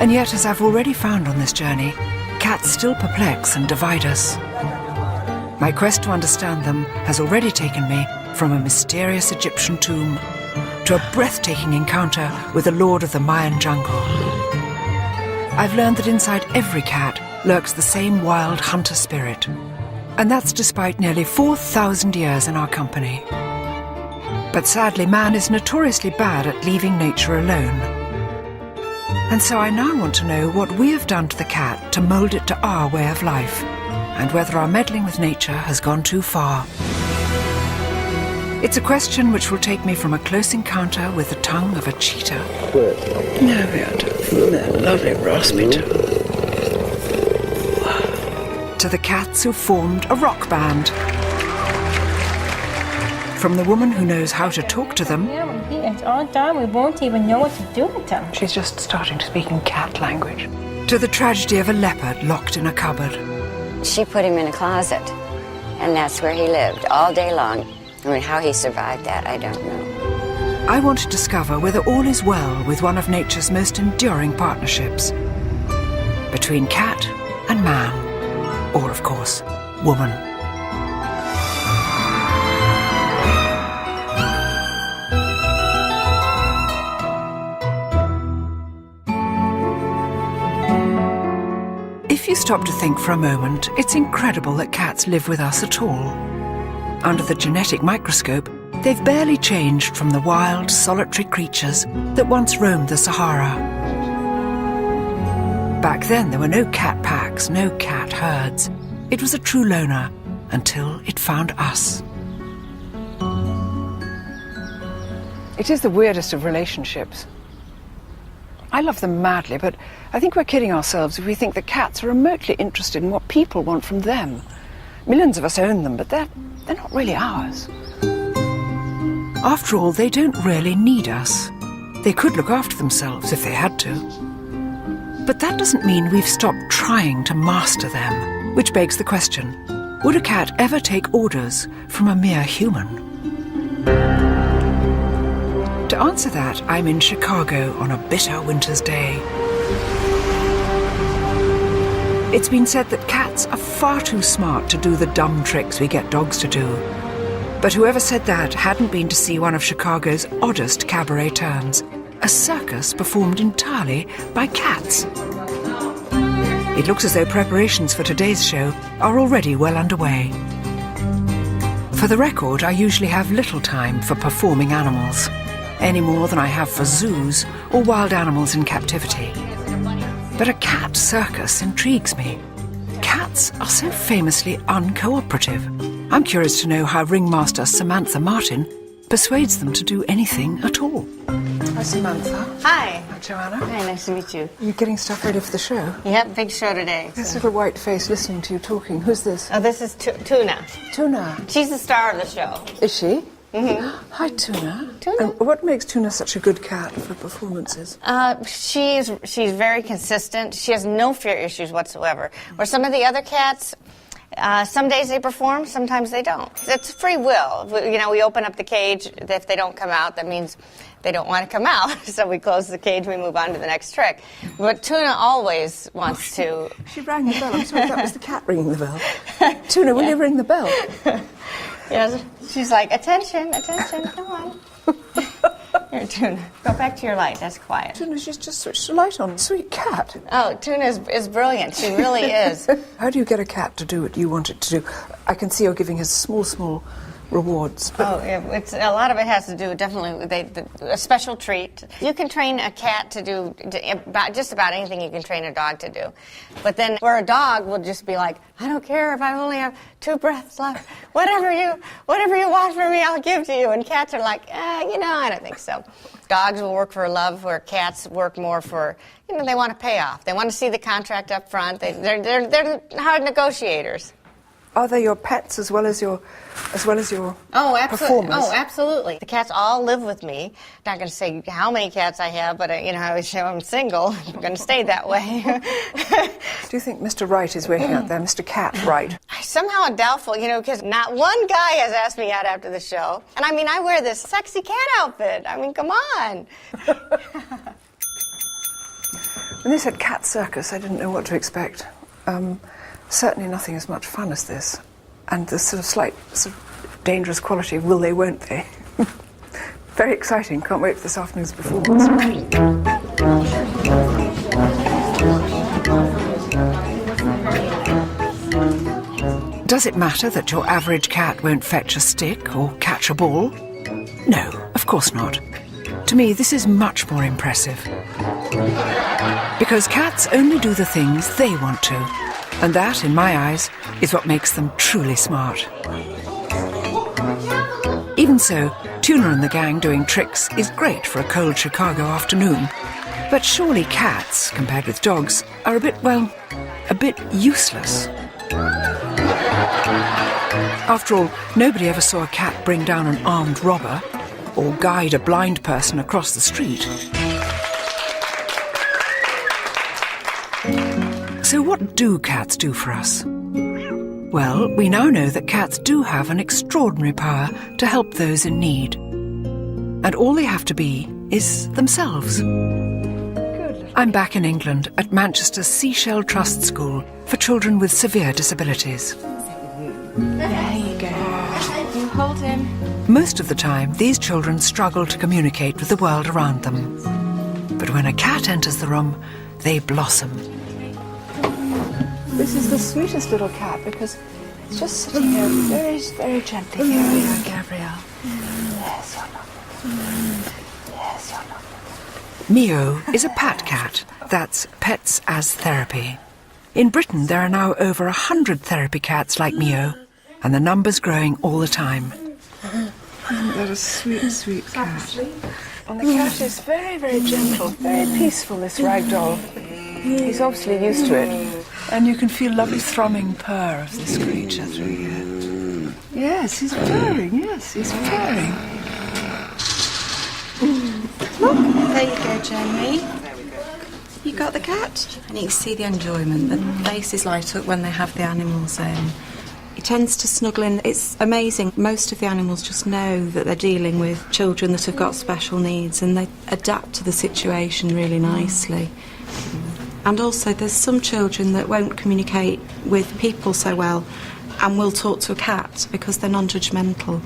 And yet, as I've already found on this journey, cats still perplex and divide us. My quest to understand them has already taken me from a mysterious Egyptian tomb to a breathtaking encounter with the lord of the Mayan jungle. I've learned that inside every cat lurks the same wild hunter spirit, and that's despite nearly 4,000 years in our company. But sadly, man is notoriously bad at leaving nature alone. And so I now want to know what we have done to the cat to mould it to our way of life, and whether our meddling with nature has gone too far. It's a question which will take me from a close encounter with the tongue of a cheetah. There we are, that lovely raspy tongue. To the cats who formed a rock band. From the woman who knows how to talk to them. Yeah, when it's all done, we won't even know what to do with them. She's just starting to speak in cat language. To the tragedy of a leopard locked in a cupboard. She put him in a closet, and that's where he lived all day long. I mean, how he survived that, I don't know. I want to discover whether all is well with one of nature's most enduring partnerships. Between cat and man. Or, of course, woman. If you stop to think for a moment, it's incredible that cats live with us at all. Under the genetic microscope, they've barely changed from the wild, solitary creatures that once roamed the Sahara. Back then, there were no cat packs, no cat herds. It was a true loner until it found us. It is the weirdest of relationships. I love them madly, but I think we're kidding ourselves if we think that cats are remotely interested in what people want from them. Millions of us own them, but they're not really ours. After all, they don't really need us. They could look after themselves if they had to. But that doesn't mean we've stopped trying to master them, which begs the question, would a cat ever take orders from a mere human? To answer that, I'm in Chicago on a bitter winter's day. It's been said that cats are far too smart to do the dumb tricks we get dogs to do. But whoever said that hadn't been to see one of Chicago's oddest cabaret turns, a circus performed entirely by cats. It looks as though preparations for today's show are already well underway. For the record, I usually have little time for performing animals, any more than I have for zoos or wild animals in captivity. But a cat circus intrigues me. Cats are so famously uncooperative. I'm curious to know how ringmaster Samantha Martin persuades them to do anything at all. Hi, Samantha. Hi. Hi, Joanna. Hi, nice to meet you. Are you getting stuff ready for the show? Yep, big show today. This little white face listening to you talking. Who's this? Oh, this is Tuna. Tuna. She's the star of the show. Is she? Mm-hmm. Hi, Tuna. Tuna. And what makes Tuna such a good cat for performances? She's very consistent. She has no fear issues whatsoever. Where some of the other cats Some days they perform, sometimes they don't. It's free will. We open up the cage. If they don't come out, that means they don't want to come out. So we close the cage, we move on to the next trick. But Tuna always wants to... She rang the bell. I'm sorry, that was the cat ringing the bell. Tuna, will you ring the bell? Yes, she's like, attention, come on. Here, Tuna, go back to your light. That's quiet. Tuna, she's just switched the light on. Sweet cat. Oh, Tuna is brilliant. She really is. How do you get a cat to do what you want it to do? I can see you're giving her small rewards. Oh, yeah, a lot of it has to do definitely with a special treat. You can train a cat to do just about anything you can train a dog to do. But then where a dog will just be like, I don't care if I only have 2 breaths left. Whatever you want from me, I'll give to you. And cats are like, I don't think so. Dogs will work for love, where cats work more for, they want to pay off. They want to see the contract up front. They're hard negotiators. Are they your pets as well as your performers? Oh, absolutely. The cats all live with me. Not going to say how many cats I have, but I always say I'm single. I'm going to stay that way. Do you think Mr. Wright is waiting out there, Mr. Cat Wright? Somehow doubtful, because not one guy has asked me out after the show. And I wear this sexy cat outfit. Come on. When they said cat circus, I didn't know what to expect. Certainly nothing as much fun as this. And the slight dangerous quality of will they, won't they. Very exciting. Can't wait for this afternoon's performance. Does it matter that your average cat won't fetch a stick or catch a ball? No, of course not. To me, this is much more impressive. Because cats only do the things they want to. And that, in my eyes, is what makes them truly smart. Even so, Tuna and the gang doing tricks is great for a cold Chicago afternoon. But surely cats, compared with dogs, are a bit useless. After all, nobody ever saw a cat bring down an armed robber or guide a blind person across the street. So what do cats do for us? Well, we now know that cats do have an extraordinary power to help those in need. And all they have to be is themselves. I'm back in England at Manchester's Seashell Trust School for children with severe disabilities. There you go. You hold him. Most of the time, these children struggle to communicate with the world around them. But when a cat enters the room, they blossom. This is the sweetest little cat because it's just sitting here very, very gently. Here we are, Gabrielle. Yes, you're lovely. Yes, you're lovely. Mio is a pat cat. That's Pets as Therapy. In Britain, there are now over 100 therapy cats like Mio, and the number's growing all the time. Isn't that a sweet, sweet cat? And the cat is very, very gentle, very peaceful, this rag doll. He's obviously used to it. And you can feel lovely thrumming purr of this creature through here. Yes, he's purring, yes, he's purring. Look, there you go, Jamie. You got the cat? And you can see the enjoyment. The faces light up when they have the animals in. He tends to snuggle in. It's amazing. Most of the animals just know that they're dealing with children that have got special needs, and they adapt to the situation really nicely. And also there's some children that won't communicate with people so well and will talk to a cat because they're non-judgmental.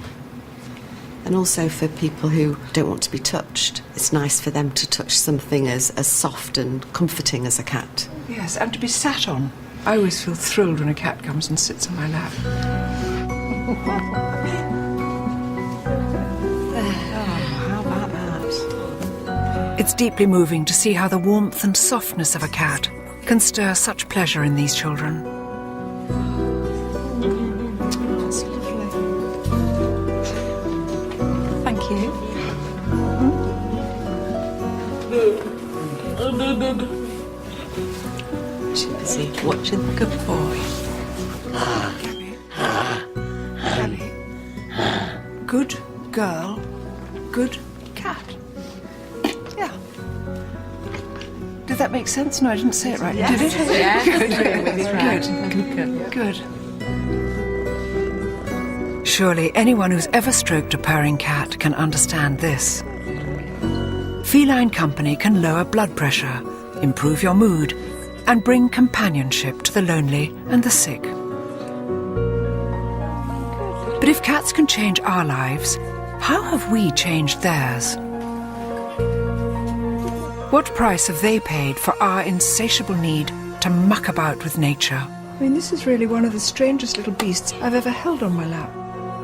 And also for people who don't want to be touched, it's nice for them to touch something as soft and comforting as a cat. Yes, and to be sat on. I always feel thrilled when a cat comes and sits on my lap. How about that? It's deeply moving to see how the warmth and softness of a cat can stir such pleasure in these children. That's lovely. Thank you. She's busy watching the good boy. Good girl, good cat. Yeah. Did that make sense? No, I didn't say it right. Yes. Did it? Yeah. Good. Good. Good. Surely anyone who's ever stroked a purring cat can understand this. Feline company can lower blood pressure, improve your mood, and bring companionship to the lonely and the sick. But if cats can change our lives, how have we changed theirs? What price have they paid for our insatiable need to muck about with nature? I mean, this is really one of the strangest little beasts I've ever held on my lap.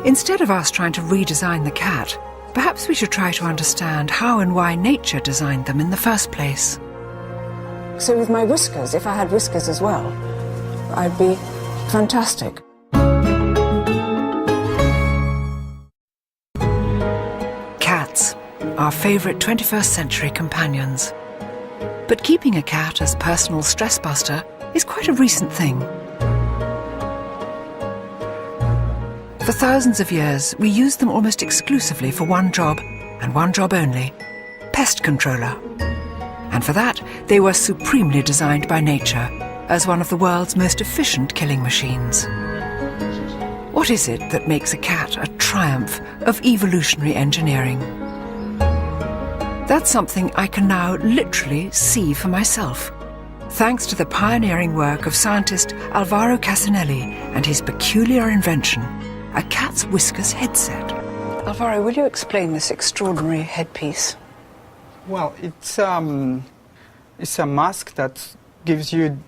Instead of us trying to redesign the cat, perhaps we should try to understand how and why nature designed them in the first place. So with my whiskers, if I had whiskers as well, I'd be fantastic. Cats, our favourite 21st century companions. But keeping a cat as personal stress buster is quite a recent thing. For thousands of years, we used them almost exclusively for one job, and one job only: pest controller. And for that, they were supremely designed by nature as one of the world's most efficient killing machines. What is it that makes a cat a triumph of evolutionary engineering? That's something I can now literally see for myself, thanks to the pioneering work of scientist Alvaro Casanelli and his peculiar invention, a cat's whiskers headset. Alvaro, will you explain this extraordinary headpiece? Well, it's a mask that gives you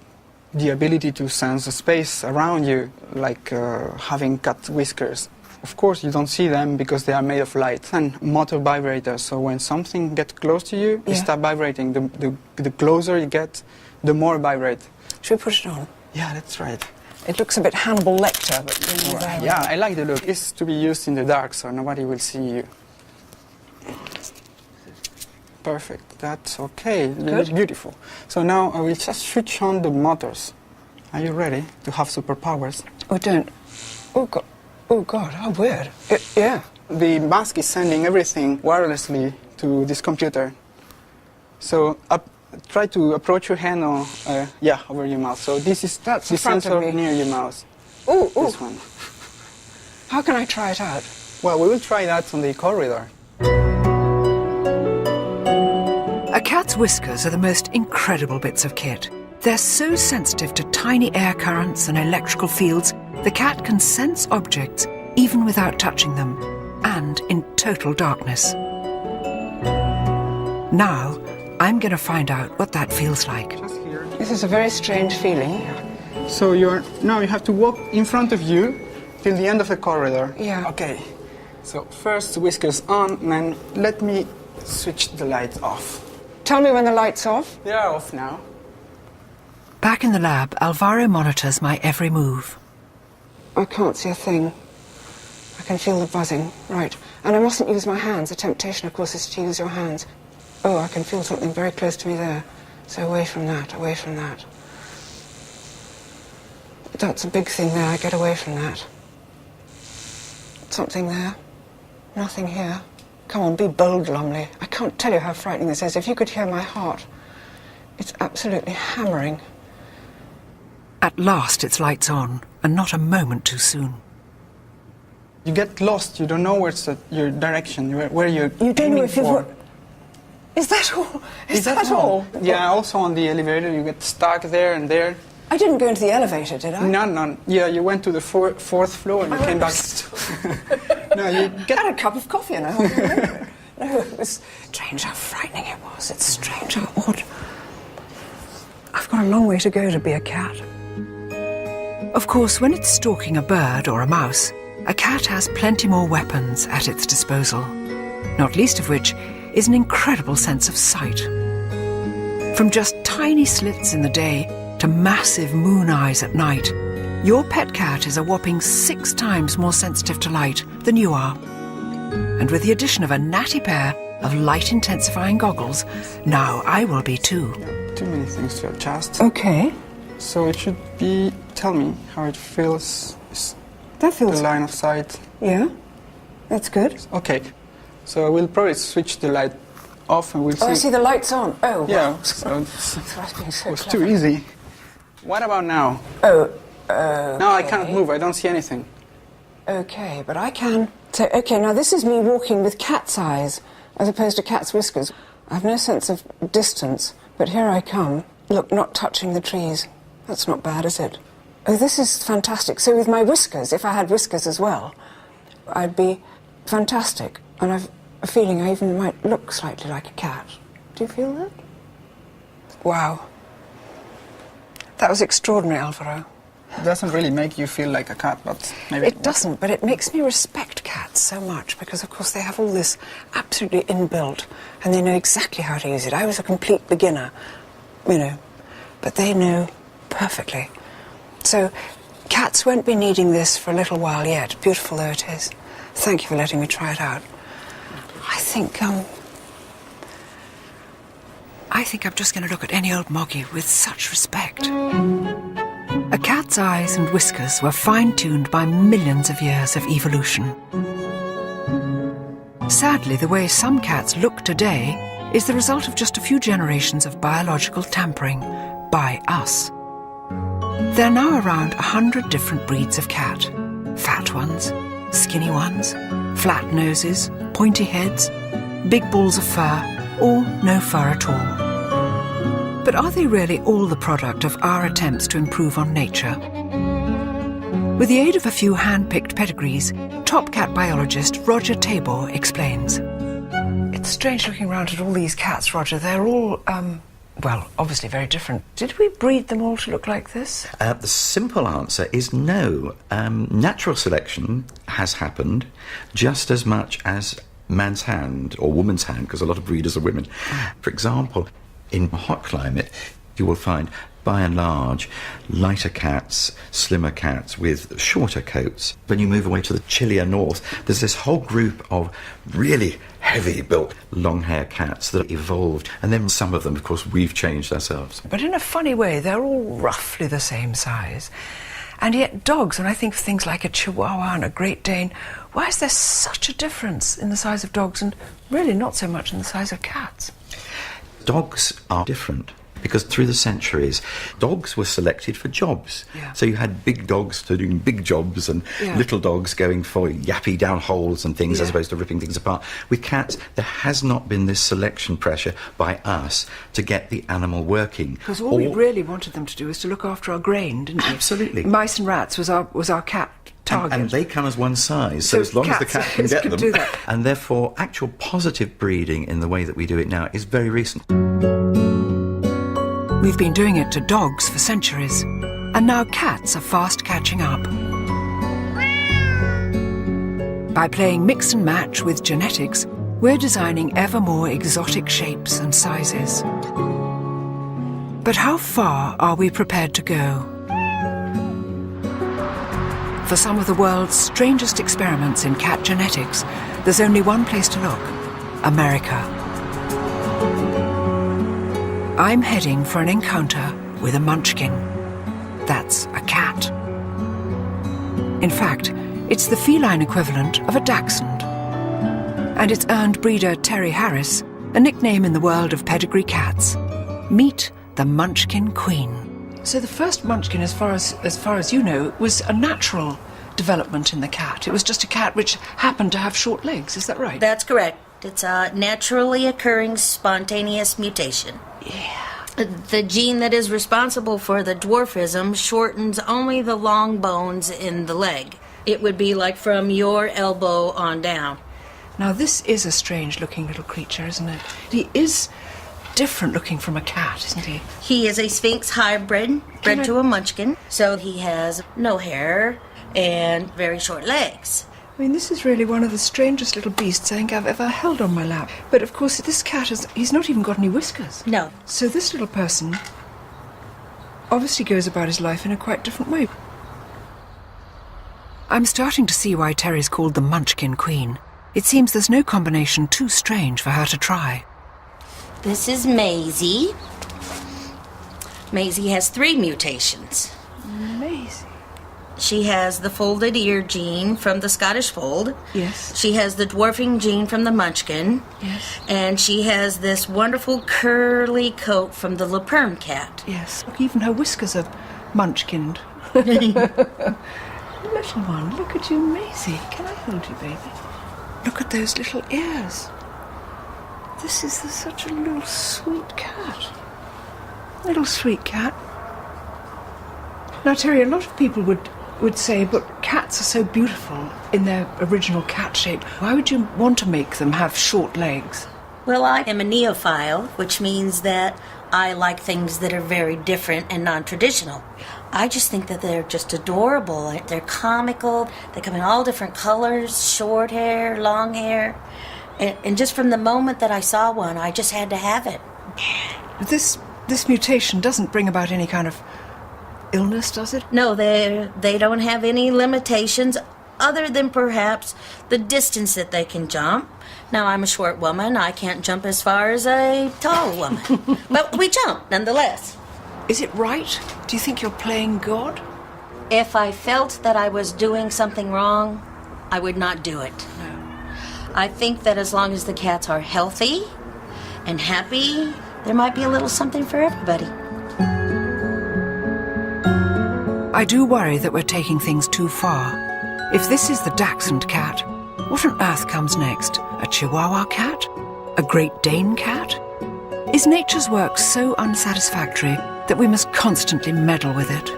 the ability to sense the space around you, like having cat whiskers. Of course, you don't see them because they are made of light and motor vibrators. So when something gets close to you, it starts vibrating. The closer you get, the more vibrate. Should we put it on? Yeah, that's right. It looks a bit Hannibal Lecter, but yeah, I like the look. It's to be used in the dark, so nobody will see you. Perfect. That's okay. You look beautiful. So now I will just switch on the motors. Are you ready to have superpowers? Oh, don't. Oh, God. Oh, God, how weird. Yeah. The mask is sending everything wirelessly to this computer. So try to approach your hand or, over your mouth. So this is the sensor near your mouth. Oh, this one. How can I try it out? Well, we will try that on the corridor. A cat's whiskers are the most incredible bits of kit. They're so sensitive to tiny air currents and electrical fields, the cat can sense objects even without touching them, and in total darkness. Now, I'm going to find out what that feels like. This is a very strange feeling. So now you have to walk in front of you till the end of the corridor. Yeah. Okay. So first whiskers on, and then let me switch the light off. Tell me when the light's off. They are off now. Back in the lab, Alvaro monitors my every move. I can't see a thing. I can feel the buzzing. Right. And I mustn't use my hands. The temptation, of course, is to use your hands. Oh, I can feel something very close to me there. So away from that, away from that. That's a big thing there. I get away from that. Something there. Nothing here. Come on, be bold, Lumley. I can't tell you how frightening this is. If you could hear my heart. It's absolutely hammering. At last it's lights on, and not a moment too soon. You get lost. You don't know where's your direction, where you're You don't know if for. Is that all? Is that all? Yeah, also on the elevator, you get stuck there and there. I didn't go into the elevator, did I? No. Yeah, you went to the fourth floor and you came back. No, you had a cup of coffee and I hardly remember it. No, it was strange how frightening it was. It's strange how odd. I've got a long way to go to be a cat. Of course, when it's stalking a bird or a mouse, a cat has plenty more weapons at its disposal, not least of which is an incredible sense of sight. From just tiny slits in the day to massive moon eyes at night, your pet cat is a whopping 6 times more sensitive to light than you are. And with the addition of a natty pair of light-intensifying goggles, now I will be too. Too many things to adjust. Okay. So it should be, tell me how it feels. That feels... The line of sight. Yeah, that's good. Okay, so I will probably switch the light off and we'll see. Oh, I see the light's on. Oh, yeah. Wow. So So it's too easy. What about now? Oh, Now I can't move, I don't see anything. okay, but I can say, okay, now this is me walking with cat's eyes as opposed to cat's whiskers. I have no sense of distance, but here I come. Look, not touching the trees. That's not bad, is it? Oh, this is fantastic. So with my whiskers, if I had whiskers as well, I'd be fantastic. And I've a feeling I even might look slightly like a cat. Do you feel that? Wow. That was extraordinary, Alvaro. It doesn't really make you feel like a cat, but maybe... It doesn't, but it makes me respect cats so much because, of course, they have all this absolutely inbuilt and they know exactly how to use it. I was a complete beginner, you know, but they know perfectly. So cats won't be needing this for a little while yet, beautiful though it is. Thank you for letting me try it out. I think I'm just going to look at any old moggy with such respect. A cat's eyes and whiskers were fine-tuned by millions of years of evolution. Sadly, the way some cats look today is the result of just a few generations of biological tampering by us. There are now around 100 different breeds of cat. Fat ones, skinny ones, flat noses, pointy heads, big balls of fur, or no fur at all. But are they really all the product of our attempts to improve on nature? With the aid of a few hand-picked pedigrees, top cat biologist Roger Tabor explains. It's strange looking around at all these cats, Roger. They're all, well, obviously very different. Did we breed them all to look like this? The simple answer is no. Natural selection has happened just as much as man's hand or woman's hand, because a lot of breeders are women. For example, in a hot climate, you will find, by and large, lighter cats, slimmer cats with shorter coats. When you move away to the chillier north, there's this whole group of really heavy-built, long-hair cats that evolved. And then some of them, of course, we've changed ourselves. But in a funny way, they're all roughly the same size. And yet dogs, when I think of things like a Chihuahua and a Great Dane, why is there such a difference in the size of dogs and really not so much in the size of cats? Dogs are different because through the centuries, dogs were selected for jobs. Yeah. So you had big dogs doing big jobs and little dogs going for yappy down holes and things as opposed to ripping things apart. With cats, there has not been this selection pressure by us to get the animal working. Because all we really wanted them to do was to look after our grain, didn't we? Absolutely. Mice and rats was our cat target. And they come as one size, so as long as the cat can get them. Do that. And therefore, actual positive breeding in the way that we do it now is very recent. We've been doing it to dogs for centuries, and now cats are fast catching up. By playing mix and match with genetics, we're designing ever more exotic shapes and sizes. But how far are we prepared to go? For some of the world's strangest experiments in cat genetics, there's only one place to look: America. I'm heading for an encounter with a munchkin. That's a cat. In fact, it's the feline equivalent of a dachshund. And it's earned breeder Terry Harris a nickname in the world of pedigree cats. Meet the Munchkin Queen. So the first munchkin, as far as you know, was a natural development in the cat. It was just a cat which happened to have short legs, is that right? That's correct. It's a naturally occurring spontaneous mutation. Yeah. The gene that is responsible for the dwarfism shortens only the long bones in the leg. It would be like from your elbow on down. Now this is a strange looking little creature, isn't it? He is different looking from a cat, isn't he? He is a Sphinx hybrid, bred to a munchkin, so he has no hair and very short legs. I mean, this is really one of the strangest little beasts I think I've ever held on my lap. But of course, this cat he's not even got any whiskers. No. So this little person obviously goes about his life in a quite different way. I'm starting to see why Terry's called the Munchkin Queen. It seems there's no combination too strange for her to try. This is Maisie. Maisie has 3 mutations. Maisie? She has the folded ear gene from the Scottish Fold. Yes. She has the dwarfing gene from the Munchkin. Yes. And she has this wonderful curly coat from the La Perm cat. Yes. Look, even her whiskers are munchkined. Little one, look at you, Maisie. Can I hold you, baby? Look at those little ears. This is such a little sweet cat. Little sweet cat. Now, Terry, a lot of people would say, but cats are so beautiful in their original cat shape. Why would you want to make them have short legs? Well, I am a neophile, which means that I like things that are very different and non-traditional. I just think that they're just adorable. They're comical. They come in all different colors, short hair, long hair. And just from the moment that I saw one, I just had to have it. This mutation doesn't bring about any kind of illness, does it? No, they don't have any limitations other than perhaps the distance that they can jump. Now, I'm a short woman. I can't jump as far as a tall woman. But we jump, nonetheless. Is it right? Do you think you're playing God? If I felt that I was doing something wrong, I would not do it. No. I think that as long as the cats are healthy and happy, there might be a little something for everybody. I do worry that we're taking things too far. If this is the Dachshund cat, what on earth comes next? A Chihuahua cat? A Great Dane cat? Is nature's work so unsatisfactory that we must constantly meddle with it?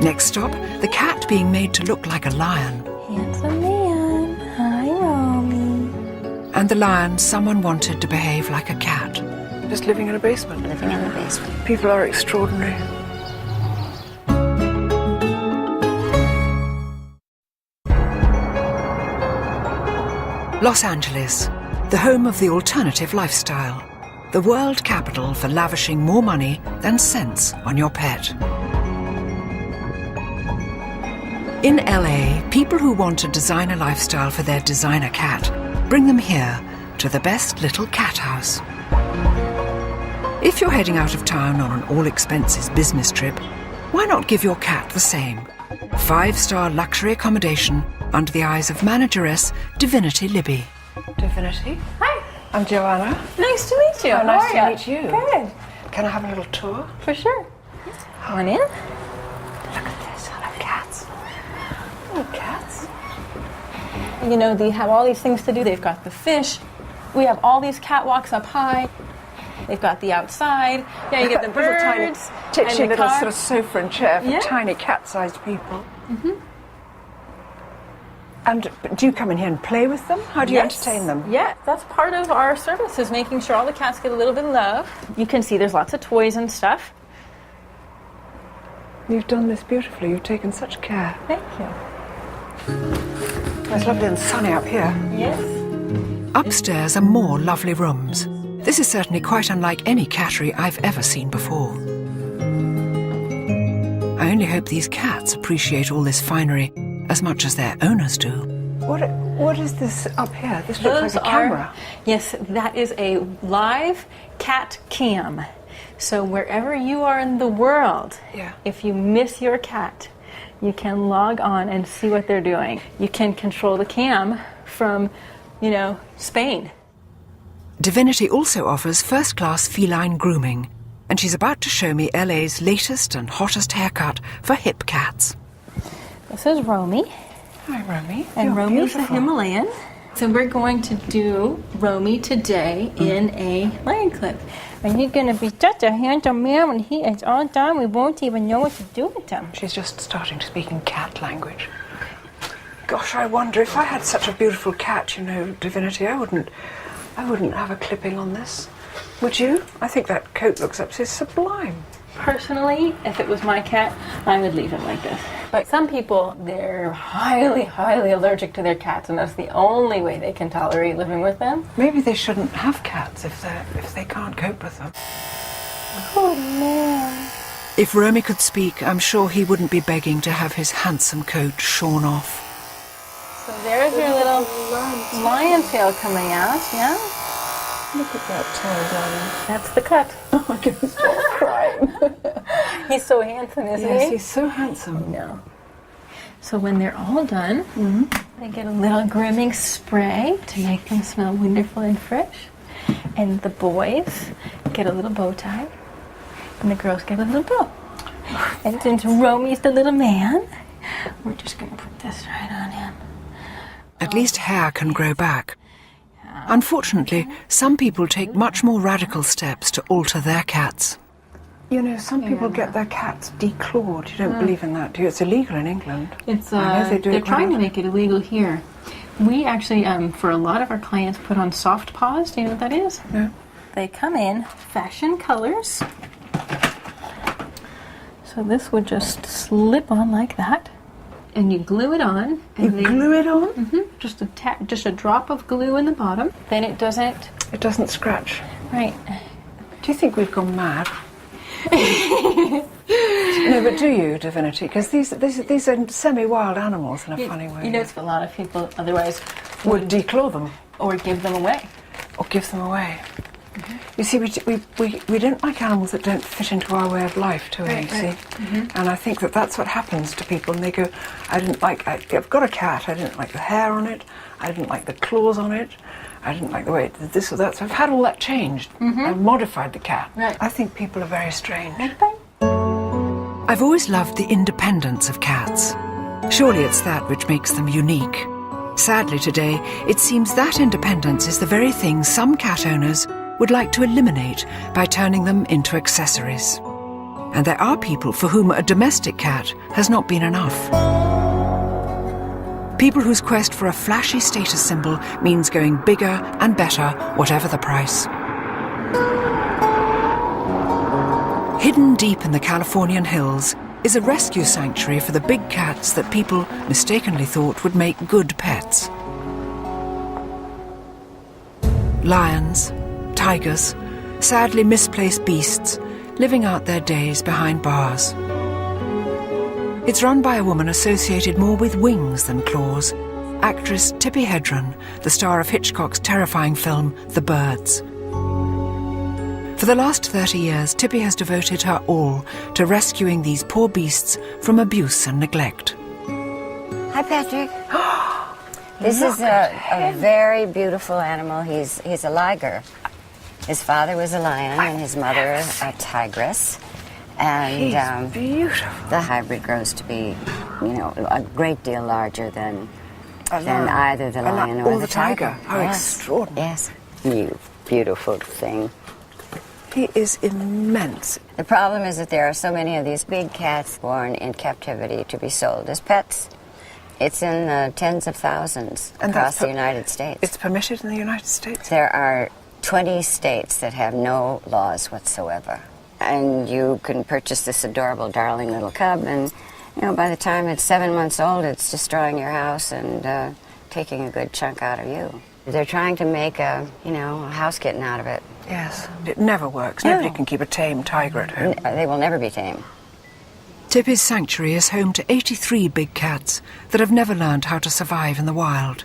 Next stop, the cat being made to look like a lion. Handsome man. Hi, Romy. And the lion someone wanted to behave like a cat. Just living in a basement. Living in the basement. People are extraordinary. Los Angeles, the home of the alternative lifestyle. The world capital for lavishing more money than sense on your pet. In LA, people who want a designer lifestyle for their designer cat bring them here to the best little cat house. If you're heading out of town on an all-expenses business trip, why not give your cat the same? 5-star luxury accommodation under the eyes of manageress Divinity Libby. Divinity? Hi. I'm Joanna. Nice to meet you. Oh, How nice are to ya? meet you. Good. Can I have a little tour? For sure. Come on in. Look at this. I love cats. Oh, cats. You know, they have all these things to do. They've got the fish. We have all these catwalks up high. They've got the outside. Yeah, you get the birds. Little tiny, titchy little car. sort of sofa and chair for Yeah. tiny cat-sized people. Mm-hmm. And do you come in here and play with them? How do you entertain them? Yeah, that's part of our service, is making sure all the cats get a little bit of love. You can see there's lots of toys and stuff. You've done this beautifully. You've taken such care. Thank you. It's lovely and sunny up here. Yes. Upstairs are more lovely rooms. This is certainly quite unlike any cattery I've ever seen before. I only hope these cats appreciate all this finery as much as their owners do. What is this up here? This looks like a camera. Yes, that is a live cat cam. So wherever you are in the world, if you miss your cat, you can log on and see what they're doing. You can control the cam from, Spain. Divinity also offers first-class feline grooming, and she's about to show me LA's latest and hottest haircut for hip cats. This is Romy. Hi, Romy. And You're Romy's beautiful. a Himalayan. So we're going to do Romy today in a lion clip. And he's going to be such a handsome man when he is all done. We won't even know what to do with him. She's just starting to speak in cat language. Gosh, I wonder if I had such a beautiful cat, Divinity, I wouldn't have a clipping on this. Would you? I think that coat looks absolutely sublime. Personally, if it was my cat, I would leave him like this. But some people, they're highly, highly allergic to their cats, and that's the only way they can tolerate living with them. Maybe they shouldn't have cats if they can't cope with them. Oh, man. If Romy could speak, I'm sure he wouldn't be begging to have his handsome coat shorn off. So there's your little lion tail coming out, yeah? Look at that tail, darling. That's the cut. Oh my goodness, I'm crying. He's so handsome, isn't he? Yes, he's so handsome. No. So when they're all done, they get a little grooming spray to make them smell wonderful and fresh. And the boys get a little bow tie, and the girls get a little bow. And since Romy's the little man, we're just going to put this right on him. At least hair can grow back. Unfortunately, some people take much more radical steps to alter their cats. You know, some people get their cats declawed. You don't believe in that, do you? It's illegal in England. It's I know they do they're it trying quite to make it illegal here. We actually, for a lot of our clients, put on soft paws. Do you know what that is? No. They come in fashion colors. So this would just slip on like that, and you glue it on. You glue it on? Mm-hmm. Just a drop of glue in the bottom. Then it doesn't. It doesn't scratch. Right. Do you think we've gone mad? No, but do you, Divinity? Because these are semi-wild animals in a funny way. You know, a lot of people otherwise would declaw them. Or give them away. Or give them away. You see, we don't like animals that don't fit into our way of life, do we? Right, See? Mm-hmm. And I think that's what happens to people, and they go, I've got a cat, I didn't like the hair on it, I didn't like the claws on it, I didn't like the way it did this or that, so I've had all that changed. I've modified the cat. Right. I think people are very strange. I've always loved the independence of cats. Surely it's that which makes them unique. Sadly today, it seems that independence is the very thing some cat owners would like to eliminate by turning them into accessories. And there are people for whom a domestic cat has not been enough. People whose quest for a flashy status symbol means going bigger and better, whatever the price. Hidden deep in the Californian hills is a rescue sanctuary for the big cats that people mistakenly thought would make good pets. Lions, tigers, sadly misplaced beasts, living out their days behind bars. It's run by a woman associated more with wings than claws, actress Tippi Hedren, the star of Hitchcock's terrifying film The Birds. For the last 30 years, Tippi has devoted her all to rescuing these poor beasts from abuse and neglect. Hi, Patrick. This is a very beautiful animal. He's a liger. His father was a lion and his mother a tigress. And He's beautiful. The hybrid grows to be, a great deal larger than either the lion or the tiger. How extraordinary. Yes. You beautiful thing. He is immense. The problem is that there are so many of these big cats born in captivity to be sold as pets. It's in the tens of thousands across the United States. It's permitted in the United States? There are 20 states that have no laws whatsoever. And you can purchase this adorable, darling little cub, and, by the time it's 7 months old, it's destroying your house and taking a good chunk out of you. They're trying to make a house kitten out of it. Yes, it never works. No. Nobody can keep a tame tiger at home. They will never be tame. Tippi's sanctuary is home to 83 big cats that have never learned how to survive in the wild.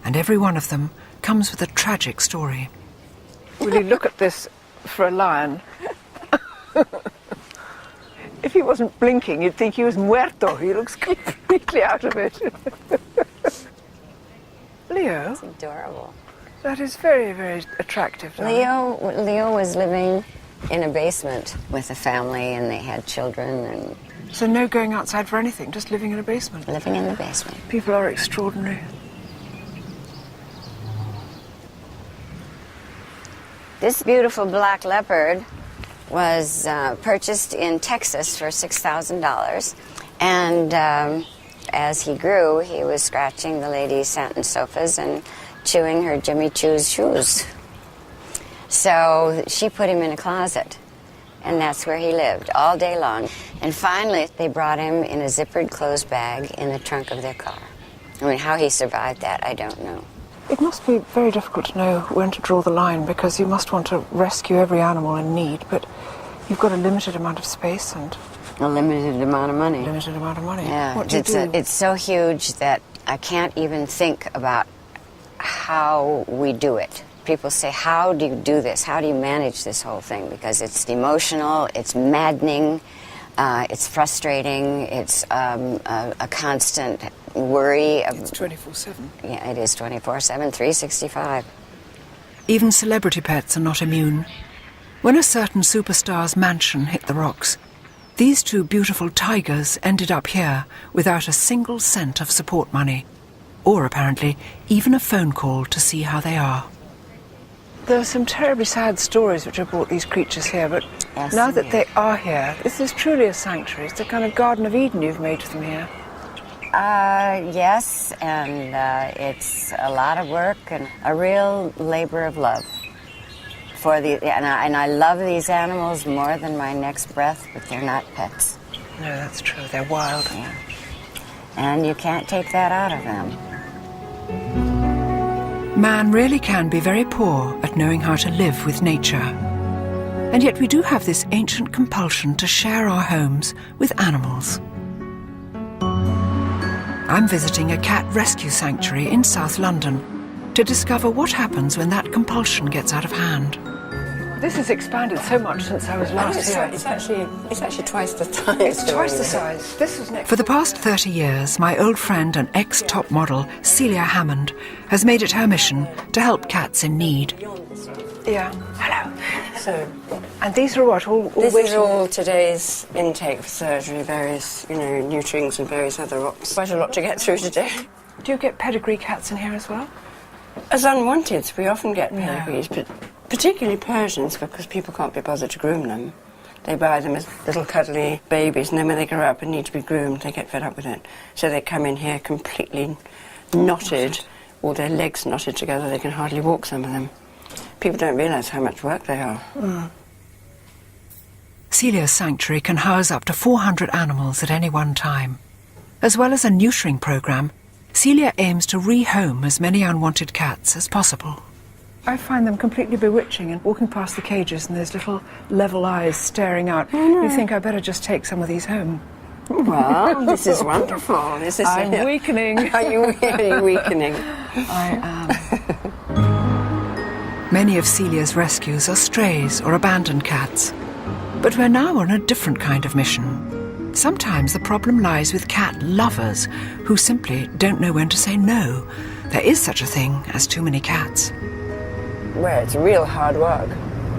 And every one of them comes with a tragic story. Will you look at this for a lion? If he wasn't blinking, you'd think he was muerto. He looks completely out of it. Leo? It's adorable. That is very, very attractive. Leo was living in a basement with a family, and they had children. And so no going outside for anything, just living in a basement? Living in the basement. People are extraordinary. This beautiful black leopard was purchased in Texas for $6,000. And as he grew, he was scratching the ladies' satin sofas and chewing her Jimmy Choo's shoes. So she put him in a closet, and that's where he lived all day long. And finally, they brought him in a zippered clothes bag in the trunk of their car. I mean, how he survived that, I don't know. It must be very difficult to know when to draw the line, because you must want to rescue every animal in need, but you've got a limited amount of space and... A limited amount of money. Limited amount of money. Yeah, What do you do? It's so huge that I can't even think about how we do it. People say, how do you do this? How do you manage this whole thing? Because it's emotional, it's maddening, it's frustrating, it's a constant worry. It's 24/7. Yeah, it is 24/7, 365. Even celebrity pets are not immune. When a certain superstar's mansion hit the rocks, These two beautiful tigers ended up here without a single cent of support money, or apparently even a phone call to see how they are. There are some terribly sad stories which have brought these creatures here, but Yes, now that yes. they are here, this is truly a sanctuary. It's a kind of Garden of Eden you've made for them here. Yes, and it's a lot of work and a real labor of love. And I love these animals more than my next breath, but they're not pets. No, that's true. They're wild. Yeah. And you can't take that out of them. Man really can be very poor at knowing how to live with nature. And yet we do have this ancient compulsion to share our homes with animals. I'm visiting a cat rescue sanctuary in South London to discover what happens when that compulsion gets out of hand. This has expanded so much since I was last here. It's actually twice the size. It's twice the size. This was next. For the past 30 years, my old friend and ex-top model, Celia Hammond, has made it her mission to help cats in need. Yeah. Hello. So, and these are what? All this waiting? is all today's intake for surgery, various, nutrients and various other rocks. Quite a lot to get through today. Do you get pedigree cats in here as well? As unwanted, we often get pedigrees, but particularly Persians, because people can't be bothered to groom them. They buy them as little cuddly babies, and then when they grow up and need to be groomed, they get fed up with it. So they come in here completely knotted, all their legs knotted together. They can hardly walk, some of them. People don't realise how much work they are. Mm. Celia's sanctuary can house up to 400 animals at any one time. As well as a neutering programme, Celia aims to rehome as many unwanted cats as possible. I find them completely bewitching, and walking past the cages and those little level eyes staring out, you think I better just take some of these home. Well, this is wonderful. I'm weakening. Are you really weakening? I am. Many of Celia's rescues are strays or abandoned cats. But we're now on a different kind of mission. Sometimes the problem lies with cat lovers who simply don't know when to say no. There is such a thing as too many cats. Well, it's real hard work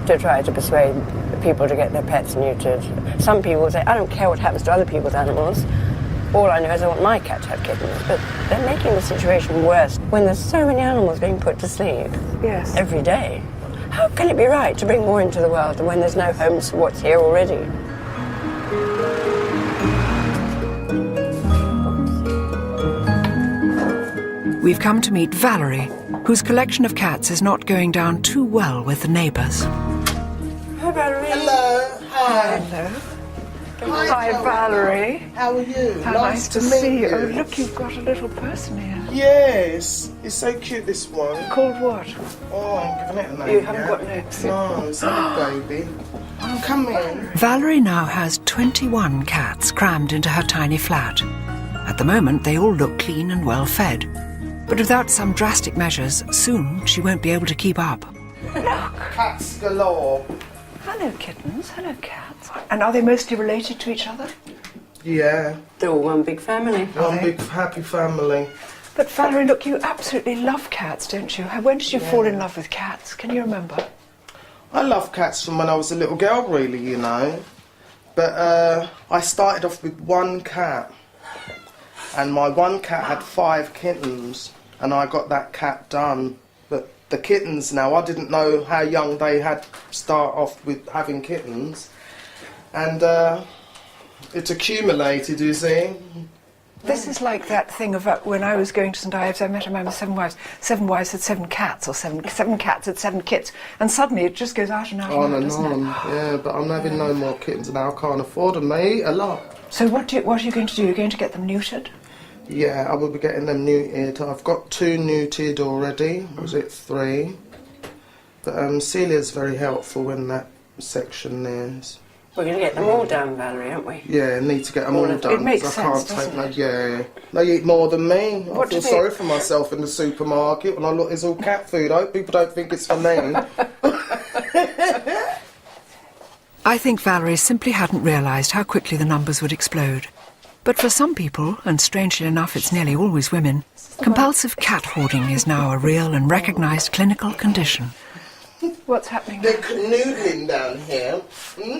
to try to persuade people to get their pets neutered. Some people say, I don't care what happens to other people's animals. All I know is I want my cat to have kittens. But they're making the situation worse when there's so many animals being put to sleep. Yes. Every day. How can it be right to bring more into the world when there's no homes for what's here already? We've come to meet Valerie, whose collection of cats is not going down too well with the neighbours. Hi, Valerie. Hello. Hi. Hello. Hi, Valerie. How are you? How nice to see you. Oh, look, you've got a little person here. Yes. It's so cute, this one. Called what? Oh, I'm giving it a name. You haven't got names. No, it's not a baby. Come in. Valerie now has 21 cats crammed into her tiny flat. At the moment, they all look clean and well fed. But without some drastic measures, soon she won't be able to keep up. Look. Cats galore. Hello, kittens. Hello, cats. And are they mostly related to each other? Yeah. They're all one big family. One big happy family. But Valerie, look, you absolutely love cats, don't you? When did you fall in love with cats? Can you remember? I love cats from when I was a little girl, really, But I started off with one cat. And my one cat had 5 kittens. And I got that cat done. But the kittens now, I didn't know how young they had start off with having kittens. And it's accumulated, you see. This is like that thing of when I was going to St Ives, I met a man with 7 wives. 7 wives had 7 cats, or 7 cats had 7 kits. And suddenly it just goes out and out On and out, and doesn't on, it? yeah, but I'm having no more kittens now. I can't afford them. They eat a lot. So what are you going to do? You're going to get them neutered? Yeah, I will be getting them neutered. I've got 2 neutered already. Was it 3? But Celia's very helpful in that section there. We're going to get them all done, Valerie, aren't we? Yeah, need to get them all done. It makes I sense, can't take doesn't it? Yeah, they eat more than me. What I feel do they- sorry for myself in the supermarket when I look. It's all cat food. I hope people don't think it's for me. I think Valerie simply hadn't realised how quickly the numbers would explode. But for some people, and strangely enough it's nearly always women, compulsive cat hoarding is now a real and recognised clinical condition. What's happening? They're canoodling down here.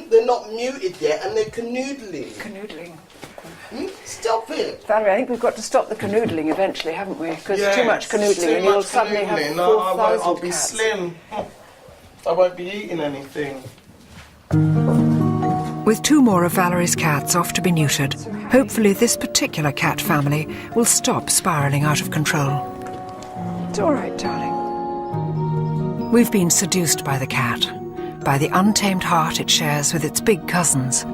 They're not muted yet, and they're canoodling. Canoodling. Stop it. Valerie, I think we've got to stop the canoodling eventually, haven't we? Because Yes, too much canoodling too and you'll much suddenly have canoodling. 4,000 I'll be cats. slim. I won't be eating anything. With 2 more of Valerie's cats off to be neutered, hopefully this particular cat family will stop spiralling out of control. It's all right, darling. We've been seduced by the cat, by the untamed heart it shares with its big cousins.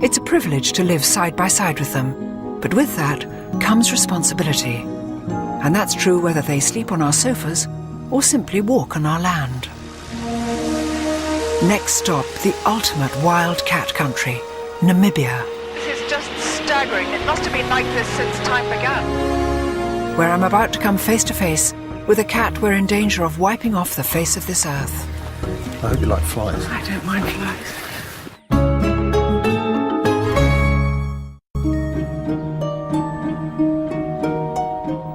It's a privilege to live side by side with them, but with that comes responsibility. And that's true whether they sleep on our sofas or simply walk on our land. Next stop, the ultimate wild cat country, Namibia, This is just staggering. It must have been like this since time began. where I'm about to come face to face with a cat we're in danger of wiping off the face of this earth. I hope you like flies. I don't mind flies.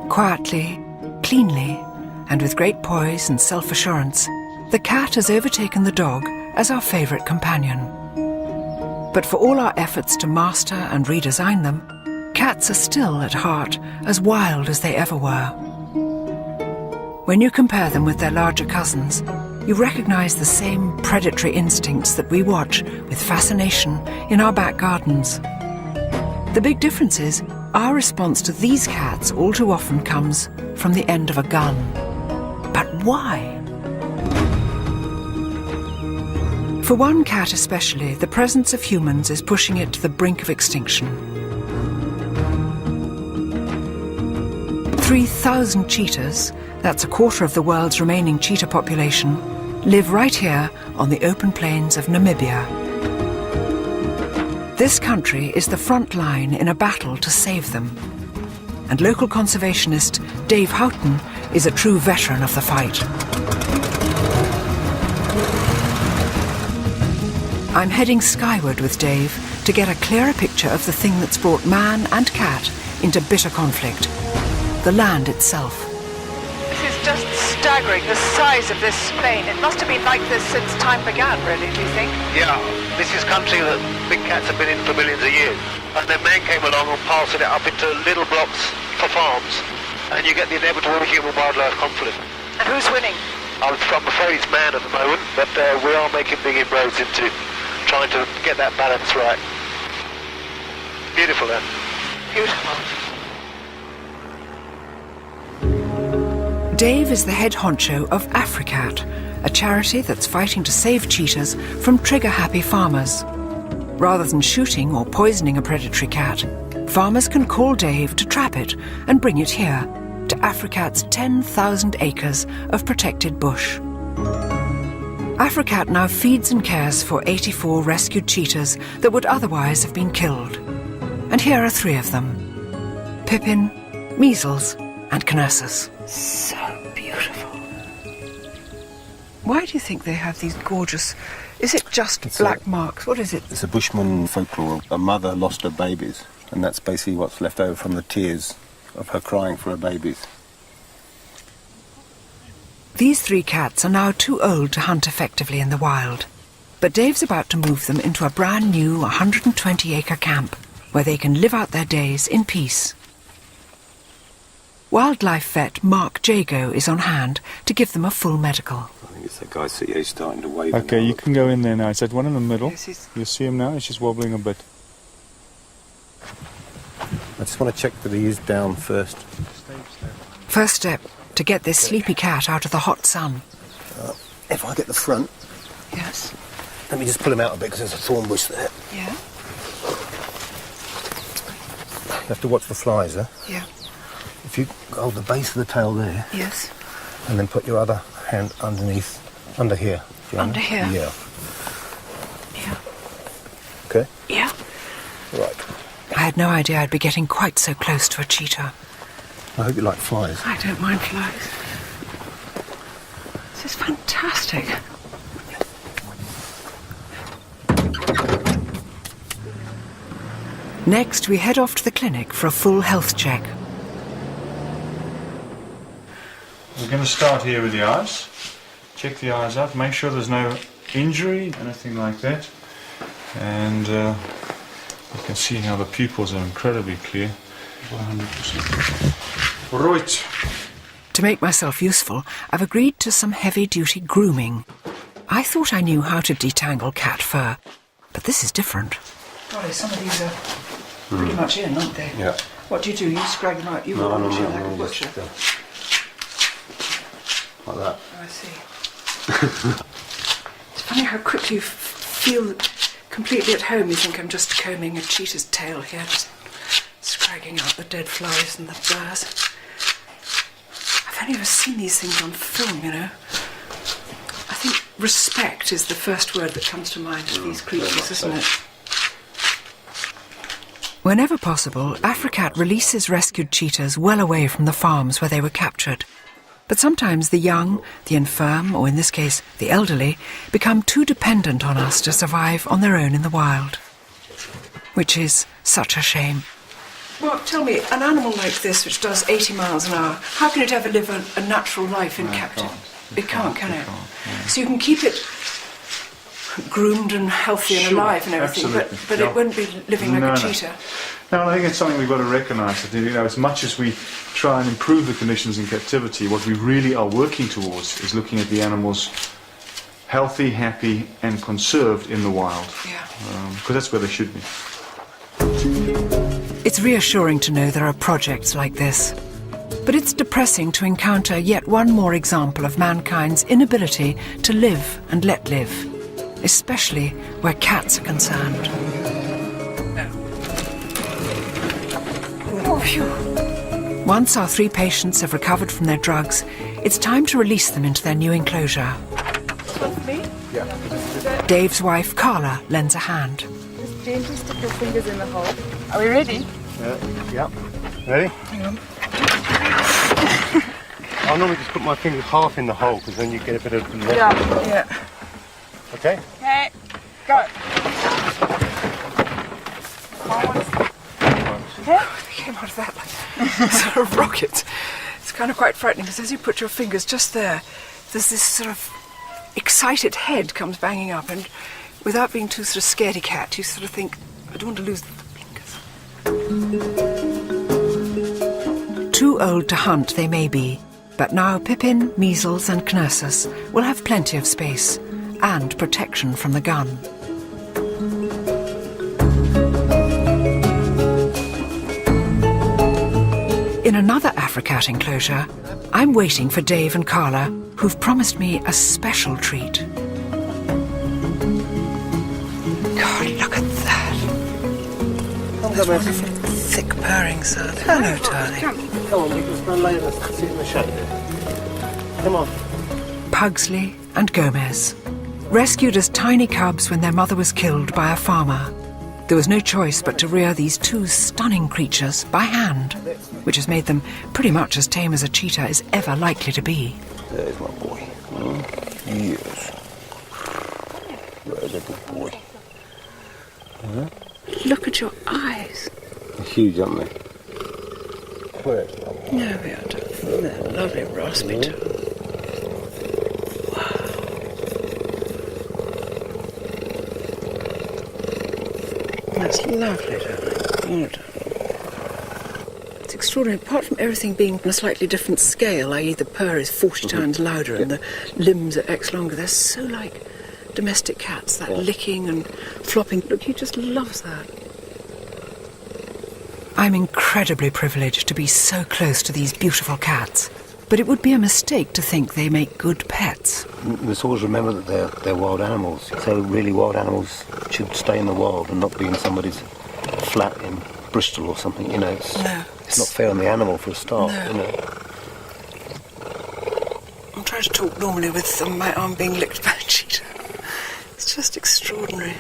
Quietly, cleanly, and with great poise and self-assurance, the cat has overtaken the dog as our favourite companion. But for all our efforts to master and redesign them, cats are still at heart as wild as they ever were. When you compare them with their larger cousins, you recognise the same predatory instincts that we watch with fascination in our back gardens. The big difference is our response to these cats all too often comes from the end of a gun. But why? For one cat especially, the presence of humans is pushing it to the brink of extinction. 3,000 cheetahs, that's a quarter of the world's remaining cheetah population, live right here on the open plains of Namibia. This country is the front line in a battle to save them. And local conservationist Dave Houghton is a true veteran of the fight. I'm heading skyward with Dave to get a clearer picture of the thing that's brought man and cat into bitter conflict, the land itself. This is just staggering, the size of this plain. It must have been like this since time began, really, do you think? Yeah, this is country that big cats have been in for millions of years. And then man came along and parceled it up into little blocks for farms. And you get the inevitable human-wildlife conflict. And who's winning? I'm afraid it's man at the moment, but we are making big inroads into trying to get that balance right. Beautiful, then. Beautiful. Dave is the head honcho of AfriCat, a charity that's fighting to save cheetahs from trigger-happy farmers. Rather than shooting or poisoning a predatory cat, farmers can call Dave to trap it and bring it here, to AfriCat's 10,000 acres of protected bush. AfriCat now feeds and cares for 84 rescued cheetahs that would otherwise have been killed. And here are 3 of them: Pippin, Measles, and Knessus. So beautiful. Why do you think they have these gorgeous... Is it just black marks? What is it? It's a Bushman folklore. A mother lost her babies, and that's basically what's left over from the tears of her crying for her babies. These 3 cats are now too old to hunt effectively in the wild, but Dave's about to move them into a brand new 120-acre camp where they can live out their days in peace. Wildlife vet Mark Jago is on hand to give them a full medical. I think it's that guy CEO starting to wave. Okay, you can go in there now. It's that one in the middle. Yes, You'll see him now. He's just wobbling a bit. I just want to check that he is down first. First step, to get this sleepy cat out of the hot sun. If I get the front, Yes. let me just pull him out a bit because there's a thorn bush there. Yeah. You have to watch for flies, huh? Yeah. If you hold the base of the tail there, Yes. and then put your other hand underneath, under here. Under here? Yeah. Yeah. Okay? Yeah. Right. I had no idea I'd be getting quite so close to a cheetah. I hope you like flies. I don't mind flies. This is fantastic. Next, we head off to the clinic for a full health check. We're going to start here with the eyes. check the eyes out, make sure there's no injury, anything like that. And you can see how the pupils are incredibly clear. 100%. Right. To make myself useful, I've agreed to some heavy-duty grooming. I thought I knew how to detangle cat fur, but this is different. Golly, some of these are pretty much in, aren't they? Yeah. What do? You scrag them out? You No, will, no, like a no, butcher. Like that. Oh, I see. It's funny how quickly you feel completely at home. You think I'm just combing a cheetah's tail here, just scragging out the dead flies and the burrs. I've only ever seen these things on film, you know. I think respect is the first word that comes to mind for these creatures, isn't it? Whenever possible, Africat releases rescued cheetahs well away from the farms where they were captured. But sometimes the young, the infirm, or in this case, the elderly, become too dependent on us to survive on their own in the wild. Which is such a shame. Well, tell me, an animal like this, which does 80 miles an hour, how can it ever live a natural life in captivity? It can't, can it? So you can keep it groomed and healthy and alive and everything, but it wouldn't be living like a cheetah. No, I think it's something we've got to recognise. That, you know, as much as we try and improve the conditions in captivity, what we really are working towards is looking at the animals healthy, happy, and conserved in the wild. Yeah. Because that's where they should be. It's reassuring to know there are projects like this. But it's depressing to encounter yet one more example of mankind's inability to live and let live, especially where cats are concerned. Oh, phew. Once our 3 patients have recovered from their drugs, it's time to release them into their new enclosure. Me? Yeah. Dave's wife, Carla, lends a hand. Just gently stick your fingers in the hole. Are we ready? Yeah. Ready? Hang on. I'll normally just put my fingers half in the hole because then you get a bit of level. Yeah. Okay? Okay, go. It came out of that like sort of rocket. It's kind of quite frightening because as you put your fingers just there, there's this sort of excited head comes banging up, and without being too sort of scaredy cat, you sort of think, I don't want to lose the fingers. Too old to hunt they may be, but now Pippin, Measles and Knursus will have plenty of space and protection from the gun. In another Africat enclosure, I'm waiting for Dave and Carla, who've promised me a special treat. God, look at that. That's wonderful thick purring sound. Hello, darling. Come on, you can spend later. Sit in the shade. Come on. Pugsley and Gomez, rescued as tiny cubs when their mother was killed by a farmer. There was no choice but to rear these 2 stunning creatures by hand, which has made them pretty much as tame as a cheetah is ever likely to be. There's my boy. Yes. There's a good boy. Huh? Look at your eyes. They're huge, aren't they? Where? No, we aren't. They're lovely raspy too. That's lovely, darling. Oh, darling. It's extraordinary. Apart from everything being on a slightly different scale, i.e. the purr is 40 times louder and the limbs are X longer, they're so like domestic cats, that licking and flopping. Look, he just loves that. I'm incredibly privileged to be so close to these beautiful cats, but it would be a mistake to think they make good pets. We must always remember that they're wild animals. So really wild animals should stay in the wild and not be in somebody's flat in Bristol or something, you know. It's not fair on the animal for a start, you know. I'm trying to talk normally with my arm being licked by a cheetah. It's just extraordinary.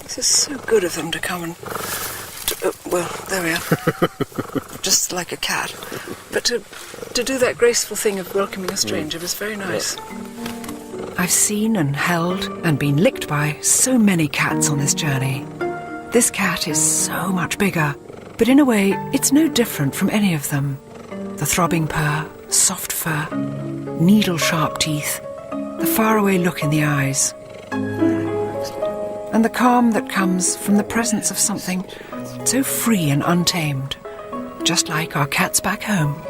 This is so good of them to come and... well, there we are. Just like a cat. But to do that graceful thing of welcoming a stranger was very nice. I've seen and held and been licked by so many cats on this journey. This cat is so much bigger, But in a way, it's no different from any of them. The throbbing purr, soft fur, needle-sharp teeth, the faraway look in the eyes, and the calm that comes from the presence of something so free and untamed, just like our cats back home.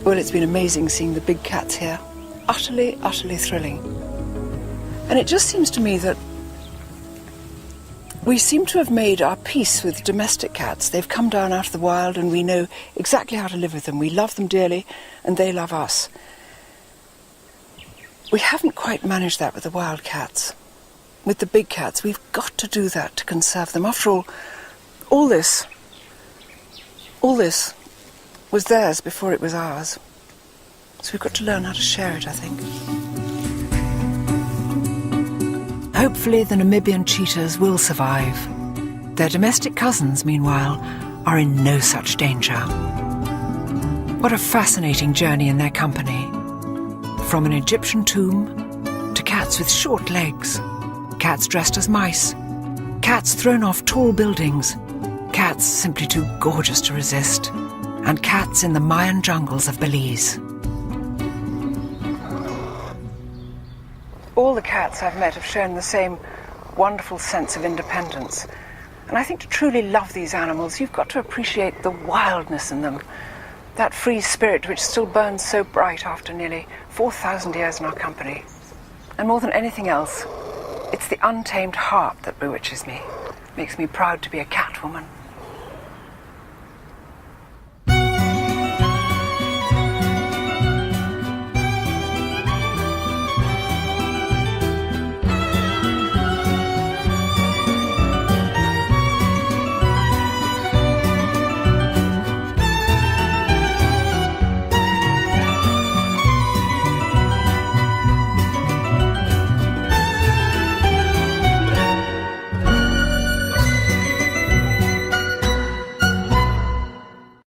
Well, it's been amazing seeing the big cats here. Utterly, utterly thrilling. And it just seems to me that we seem to have made our peace with domestic cats. They've come down out of the wild and we know exactly how to live with them. We love them dearly and they love us. We haven't quite managed that with the wild cats. With the big cats, we've got to do that to conserve them. After all this was theirs before it was ours. So we've got to learn how to share it, I think. Hopefully the Namibian cheetahs will survive. Their domestic cousins, meanwhile, are in no such danger. What a fascinating journey in their company. From an Egyptian tomb to cats with short legs, cats dressed as mice, cats thrown off tall buildings, cats simply too gorgeous to resist, and cats in the Mayan jungles of Belize. All the cats I've met have shown the same wonderful sense of independence. And I think to truly love these animals, you've got to appreciate the wildness in them. That free spirit which still burns so bright after nearly 4,000 years in our company. And more than anything else, it's the untamed heart that bewitches me. Makes me proud to be a cat woman.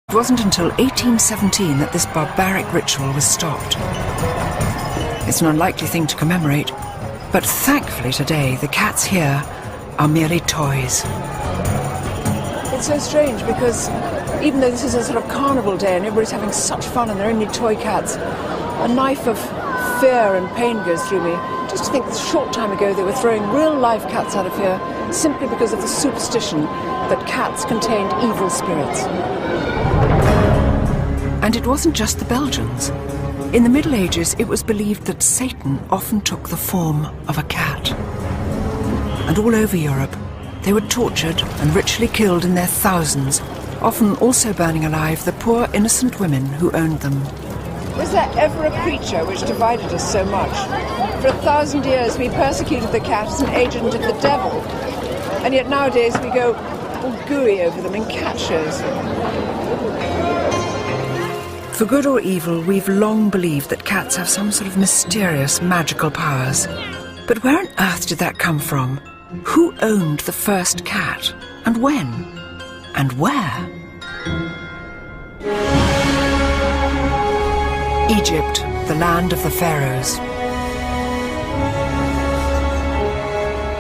It wasn't until 1817 that this barbaric ritual was stopped. It's an unlikely thing to commemorate, but thankfully today the cats here are merely toys. It's so strange because even though this is a sort of carnival day and everybody's having such fun and they're only toy cats, a knife of fear and pain goes through me just to think that a short time ago they were throwing real live cats out of here simply because of the superstition that cats contained evil spirits. And it wasn't just the Belgians. In the Middle Ages, it was believed that Satan often took the form of a cat. And all over Europe, they were tortured and ritually killed in their thousands, often also burning alive the poor innocent women who owned them. Was there ever a creature which divided us so much? For 1,000 years we persecuted the cat as an agent of the devil, and yet nowadays we go all gooey over them in cat shows. For good or evil, we've long believed that cats have some sort of mysterious, magical powers. But where on earth did that come from? Who owned the first cat? And when? And where? Egypt, the land of the pharaohs.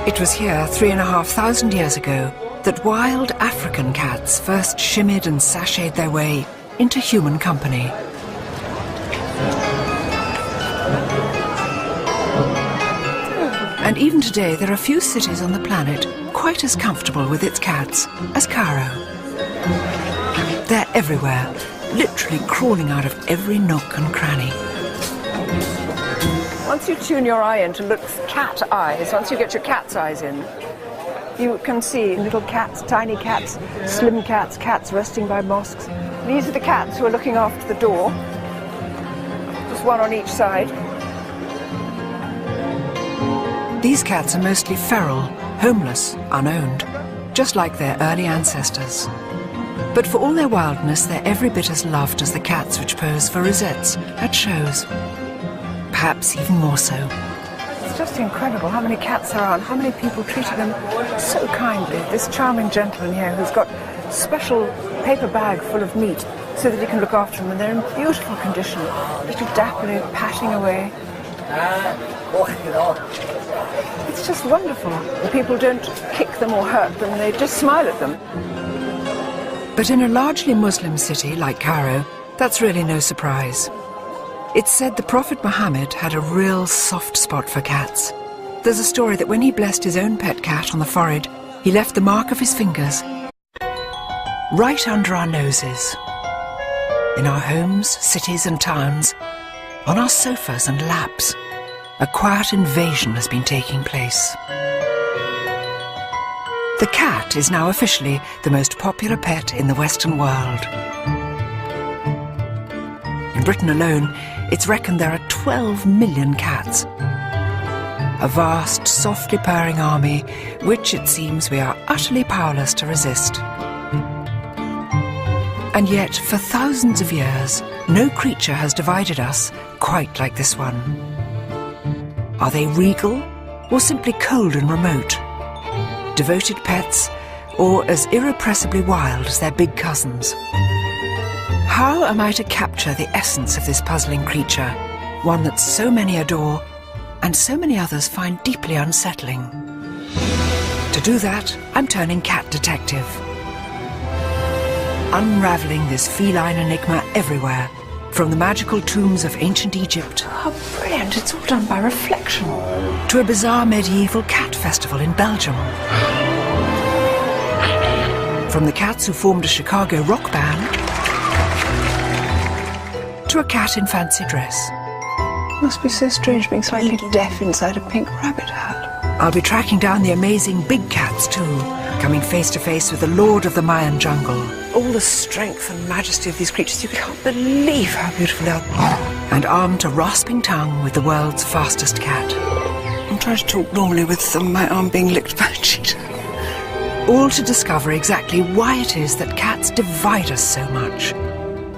It was here 3,500 years ago that wild African cats first shimmied and sashayed their way into human company. And even today there are few cities on the planet quite as comfortable with its cats as Cairo. They're everywhere, literally crawling out of every nook and cranny. Once you tune your eye into cat eyes, once you get your cat's eyes in, you can see little cats, tiny cats, slim cats, cats resting by mosques. These are the cats who are looking after the door. Just one on each side. These cats are mostly feral, homeless, unowned, just like their early ancestors. But for all their wildness, they're every bit as loved as the cats which pose for rosettes at shows. Perhaps even more so. It's just incredible how many cats there are and how many people treated them so kindly. This charming gentleman here who's got a special paper bag full of meat so that he can look after them, and they're in beautiful condition, little dapperly patting away. It's just wonderful. The people don't kick them or hurt them, they just smile at them. But in a largely Muslim city like Cairo, that's really no surprise. It's said the Prophet Muhammad had a real soft spot for cats. There's a story that when he blessed his own pet cat on the forehead, he left the mark of his fingers right under our noses. In our homes, cities and towns, on our sofas and laps, a quiet invasion has been taking place. The cat is now officially the most popular pet in the Western world. In Britain alone, it's reckoned there are 12 million cats. A vast, softly purring army, which it seems we are utterly powerless to resist. And yet, for thousands of years, no creature has divided us quite like this one. Are they regal, or simply cold and remote? Devoted pets, or as irrepressibly wild as their big cousins? How am I to capture the essence of this puzzling creature, one that so many adore and so many others find deeply unsettling? To do that, I'm turning cat detective, unravelling this feline enigma everywhere, from the magical tombs of ancient Egypt. How brilliant, it's all done by reflection. To a bizarre medieval cat festival in Belgium. From the cats who formed a Chicago rock band to a cat in fancy dress. Must be so strange being slightly deaf inside a pink rabbit hat. I'll be tracking down the amazing big cats too, coming face to face with the lord of the Mayan jungle. All the strength and majesty of these creatures, you can't believe how beautiful they are. And armed to rasping tongue with the world's fastest cat. I'm trying to talk normally with my arm being licked by a cheetah. All to discover exactly why it is that cats divide us so much,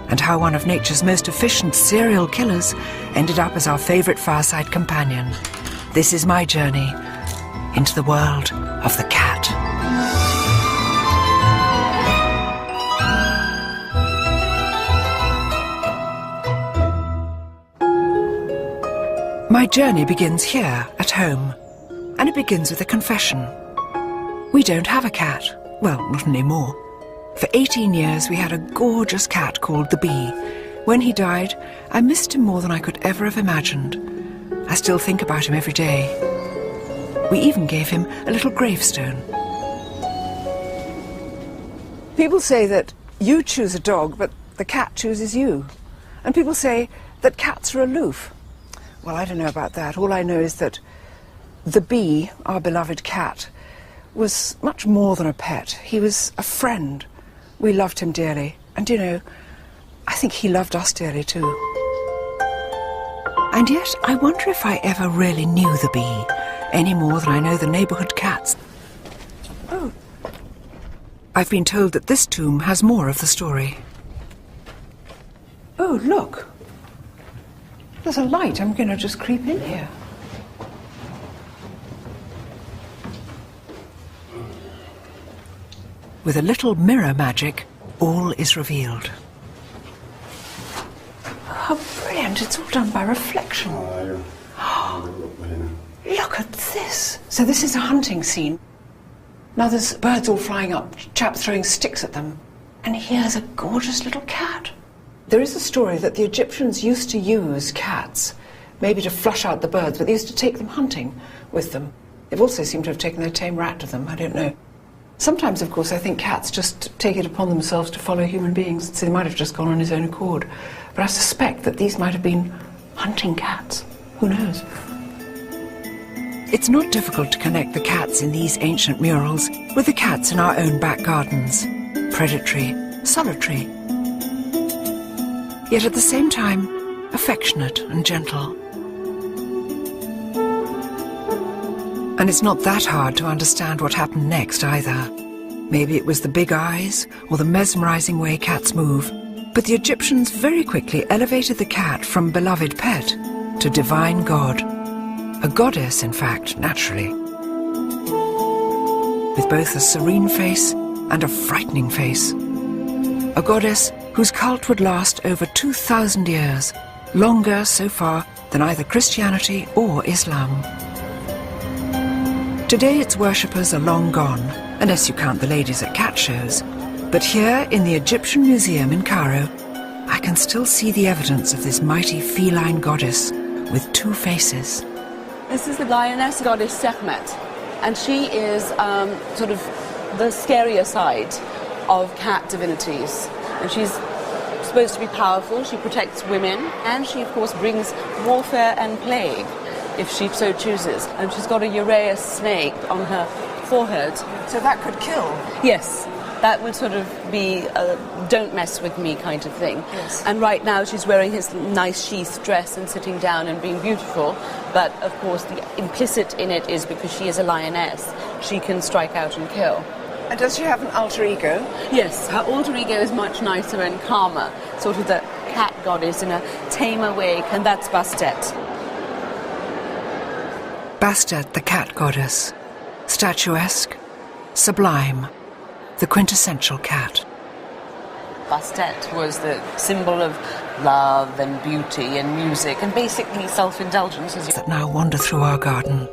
and how one of nature's most efficient serial killers ended up as our favourite fireside companion. This is my journey into the world of the cat. My journey begins here, at home, and it begins with a confession. We don't have a cat. Well, not anymore. For 18 years we had a gorgeous cat called the Bee. When he died, I missed him more than I could ever have imagined. I still think about him every day. We even gave him a little gravestone. People say that you choose a dog, but the cat chooses you. And people say that cats are aloof. Well, I don't know about that. All I know is that the Bee, our beloved cat, was much more than a pet. He was a friend. We loved him dearly. And, you know, I think he loved us dearly too. And yet, I wonder if I ever really knew the Bee, any more than I know the neighbourhood cats. Oh. I've been told that this tomb has more of the story. Oh, look. There's a light. I'm going to just creep in here. With a little mirror magic, all is revealed. How brilliant. It's all done by reflection. Look at this. So this is a hunting scene. Now there's birds all flying up, chaps throwing sticks at them. And here's a gorgeous little cat. There is a story that the Egyptians used to use cats, maybe to flush out the birds, but they used to take them hunting with them. They've also seemed to have taken their tame rat with them, I don't know. Sometimes, of course, I think cats just take it upon themselves to follow human beings, so they might have just gone on his own accord. But I suspect that these might have been hunting cats. Who knows? It's not difficult to connect the cats in these ancient murals with the cats in our own back gardens. Predatory, solitary, yet at the same time affectionate and gentle. And it's not that hard to understand what happened next either. Maybe it was the big eyes or the mesmerizing way cats move, but the Egyptians very quickly elevated the cat from beloved pet to divine god. A goddess, in fact, naturally. With both a serene face and a frightening face. A goddess whose cult would last over 2,000 years, longer so far than either Christianity or Islam. Today its worshippers are long gone, unless you count the ladies at cat shows. But here in the Egyptian Museum in Cairo, I can still see the evidence of this mighty feline goddess with two faces. This is the lioness goddess Sekhmet, and she is sort of the scarier side of cat divinities. And she's supposed to be powerful, she protects women, and she of course brings warfare and plague if she so chooses. And she's got a Uraeus snake on her forehead. So that could kill? Yes. That would sort of be a don't mess with me kind of thing. Yes. And right now she's wearing his nice sheath dress and sitting down and being beautiful. But of course the implicit in it is because she is a lioness, she can strike out and kill. And does she have an alter ego? Yes, her alter ego is much nicer and calmer, sort of the cat goddess in a tamer way, and that's Bastet. Bastet, the cat goddess. Statuesque, sublime, the quintessential cat. Bastet was the symbol of love and beauty and music and basically self-indulgence. That now wander through our garden.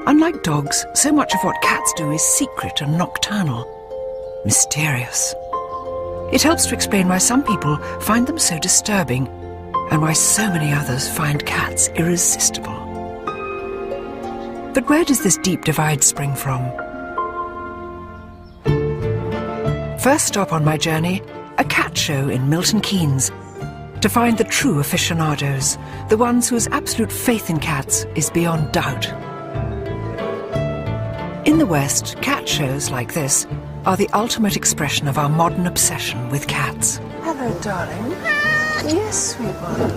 Unlike dogs, so much of what cats do is secret and nocturnal, mysterious. It helps to explain why some people find them so disturbing and why so many others find cats irresistible. But where does this deep divide spring from? First stop on my journey, a cat show in Milton Keynes, to find the true aficionados, the ones whose absolute faith in cats is beyond doubt. In the West, cat shows like this are the ultimate expression of our modern obsession with cats. Hello, darling. Yes, sweet one.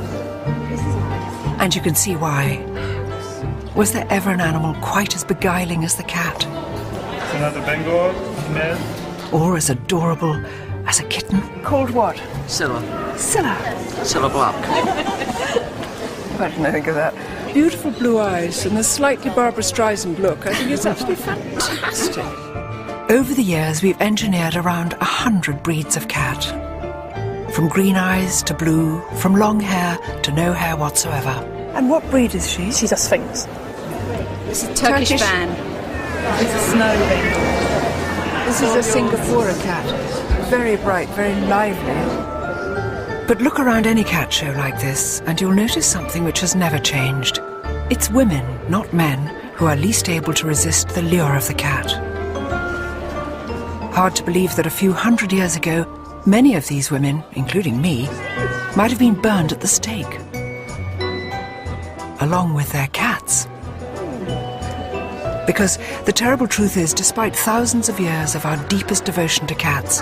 And you can see why. Was there ever an animal quite as beguiling as the cat? It's another Bengal female. Or as adorable as a kitten? Called what? Scylla. Scylla. Scylla Black. I didn't think of that. Beautiful blue eyes and a slightly Barbara Streisand look. I think it's absolutely fantastic. Over the years, we've engineered around 100 breeds of cat. From green eyes to blue, from long hair to no hair whatsoever. And what breed is she? She's a Sphinx. It's a Turkish fan. It's a snow Bengal. This is a Singapore cat. Very bright, very lively. But look around any cat show like this, and you'll notice something which has never changed. It's women, not men, who are least able to resist the lure of the cat. Hard to believe that a few hundred years ago, many of these women, including me, might have been burned at the stake, along with their cats. Because the terrible truth is, despite thousands of years of our deepest devotion to cats,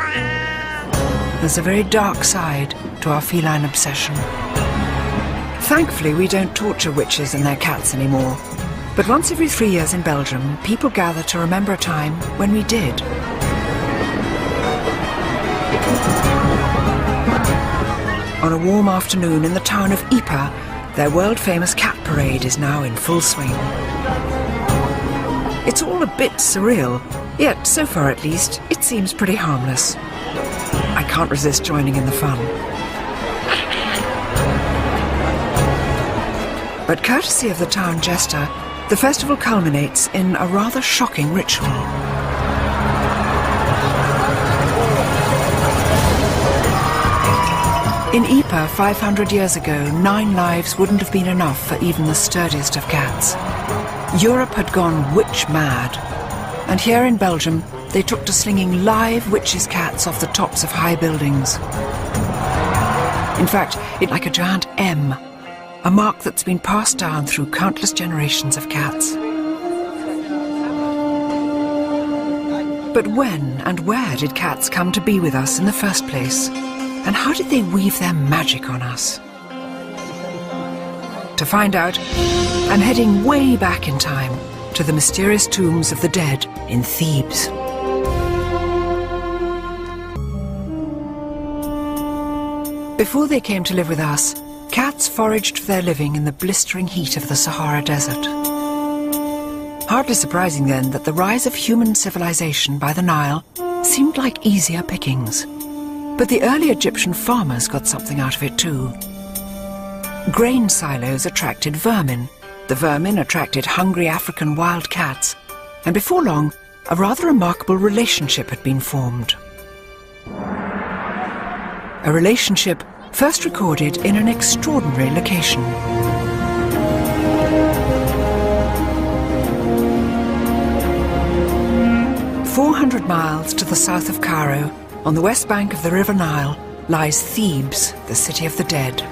there's a very dark side to our feline obsession. Thankfully, we don't torture witches and their cats anymore. But once every 3 years in Belgium, people gather to remember a time when we did. On a warm afternoon in the town of Ypres, their world-famous cat parade is now in full swing. It's all a bit surreal, yet so far at least, it seems pretty harmless. I can't resist joining in the fun. But courtesy of the town jester, the festival culminates in a rather shocking ritual. In Ypres 500 years ago, 9 lives wouldn't have been enough for even the sturdiest of cats. Europe had gone witch mad, and here in Belgium they took to slinging live witches' cats off the tops of high buildings. In fact, it's like a giant M, a mark that's been passed down through countless generations of cats. But when and where did cats come to be with us in the first place? And how did they weave their magic on us? To find out, I'm heading way back in time to the mysterious tombs of the dead in Thebes. Before they came to live with us, cats foraged for their living in the blistering heat of the Sahara Desert. Hardly surprising then that the rise of human civilization by the Nile seemed like easier pickings. But the early Egyptian farmers got something out of it too. Grain silos attracted vermin. The vermin attracted hungry African wild cats. And before long, a rather remarkable relationship had been formed. A relationship first recorded in an extraordinary location. "400 miles to the south of Cairo, on the west bank of the River Nile, lies Thebes, the city of the dead.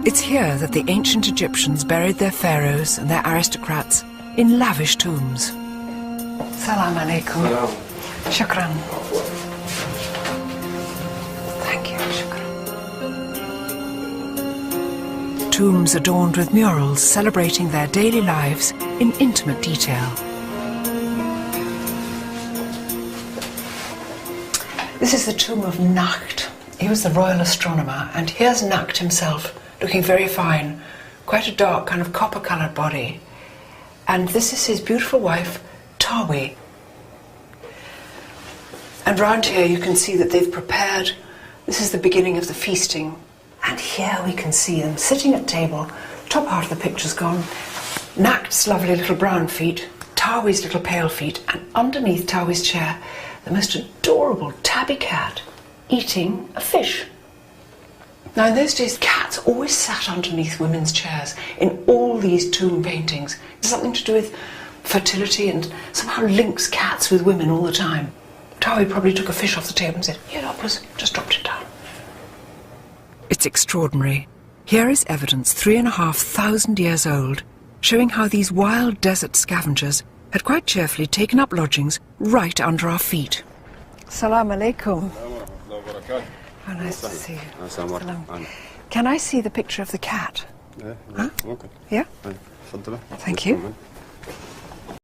It's here that the ancient Egyptians buried their pharaohs and their aristocrats in lavish tombs. Salam alaikum. Shukran. Thank you, shukran. Tombs adorned with murals celebrating their daily lives in intimate detail. This is the tomb of Lenght. He was the royal astronomer, and here's Lenght himself, looking very fine, quite a dark kind of copper-coloured body. And this is his beautiful wife, Tawi. And round here you can see that they've prepared, this is the beginning of the feasting. And here we can see them sitting at table, top part of the picture's gone, Lencht's lovely little brown feet, Tawi's little pale feet, and underneath Tawi's chair, the most adorable tabby cat eating a fish. Now in those days, cats always sat underneath women's chairs in all these tomb paintings. It's something to do with fertility and somehow links cats with women all the time. Tawi probably took a fish off the table and said, "Here, Oppers," just dropped it down. It's extraordinary. Here is evidence 3,500 years old, showing how these wild desert scavengers had quite cheerfully taken up lodgings right under our feet. Salam alaikum. Oh, nice to see you. Salam. Can I see the picture of the cat? Yeah. Huh? Okay. Yeah? تفضل. Thank you.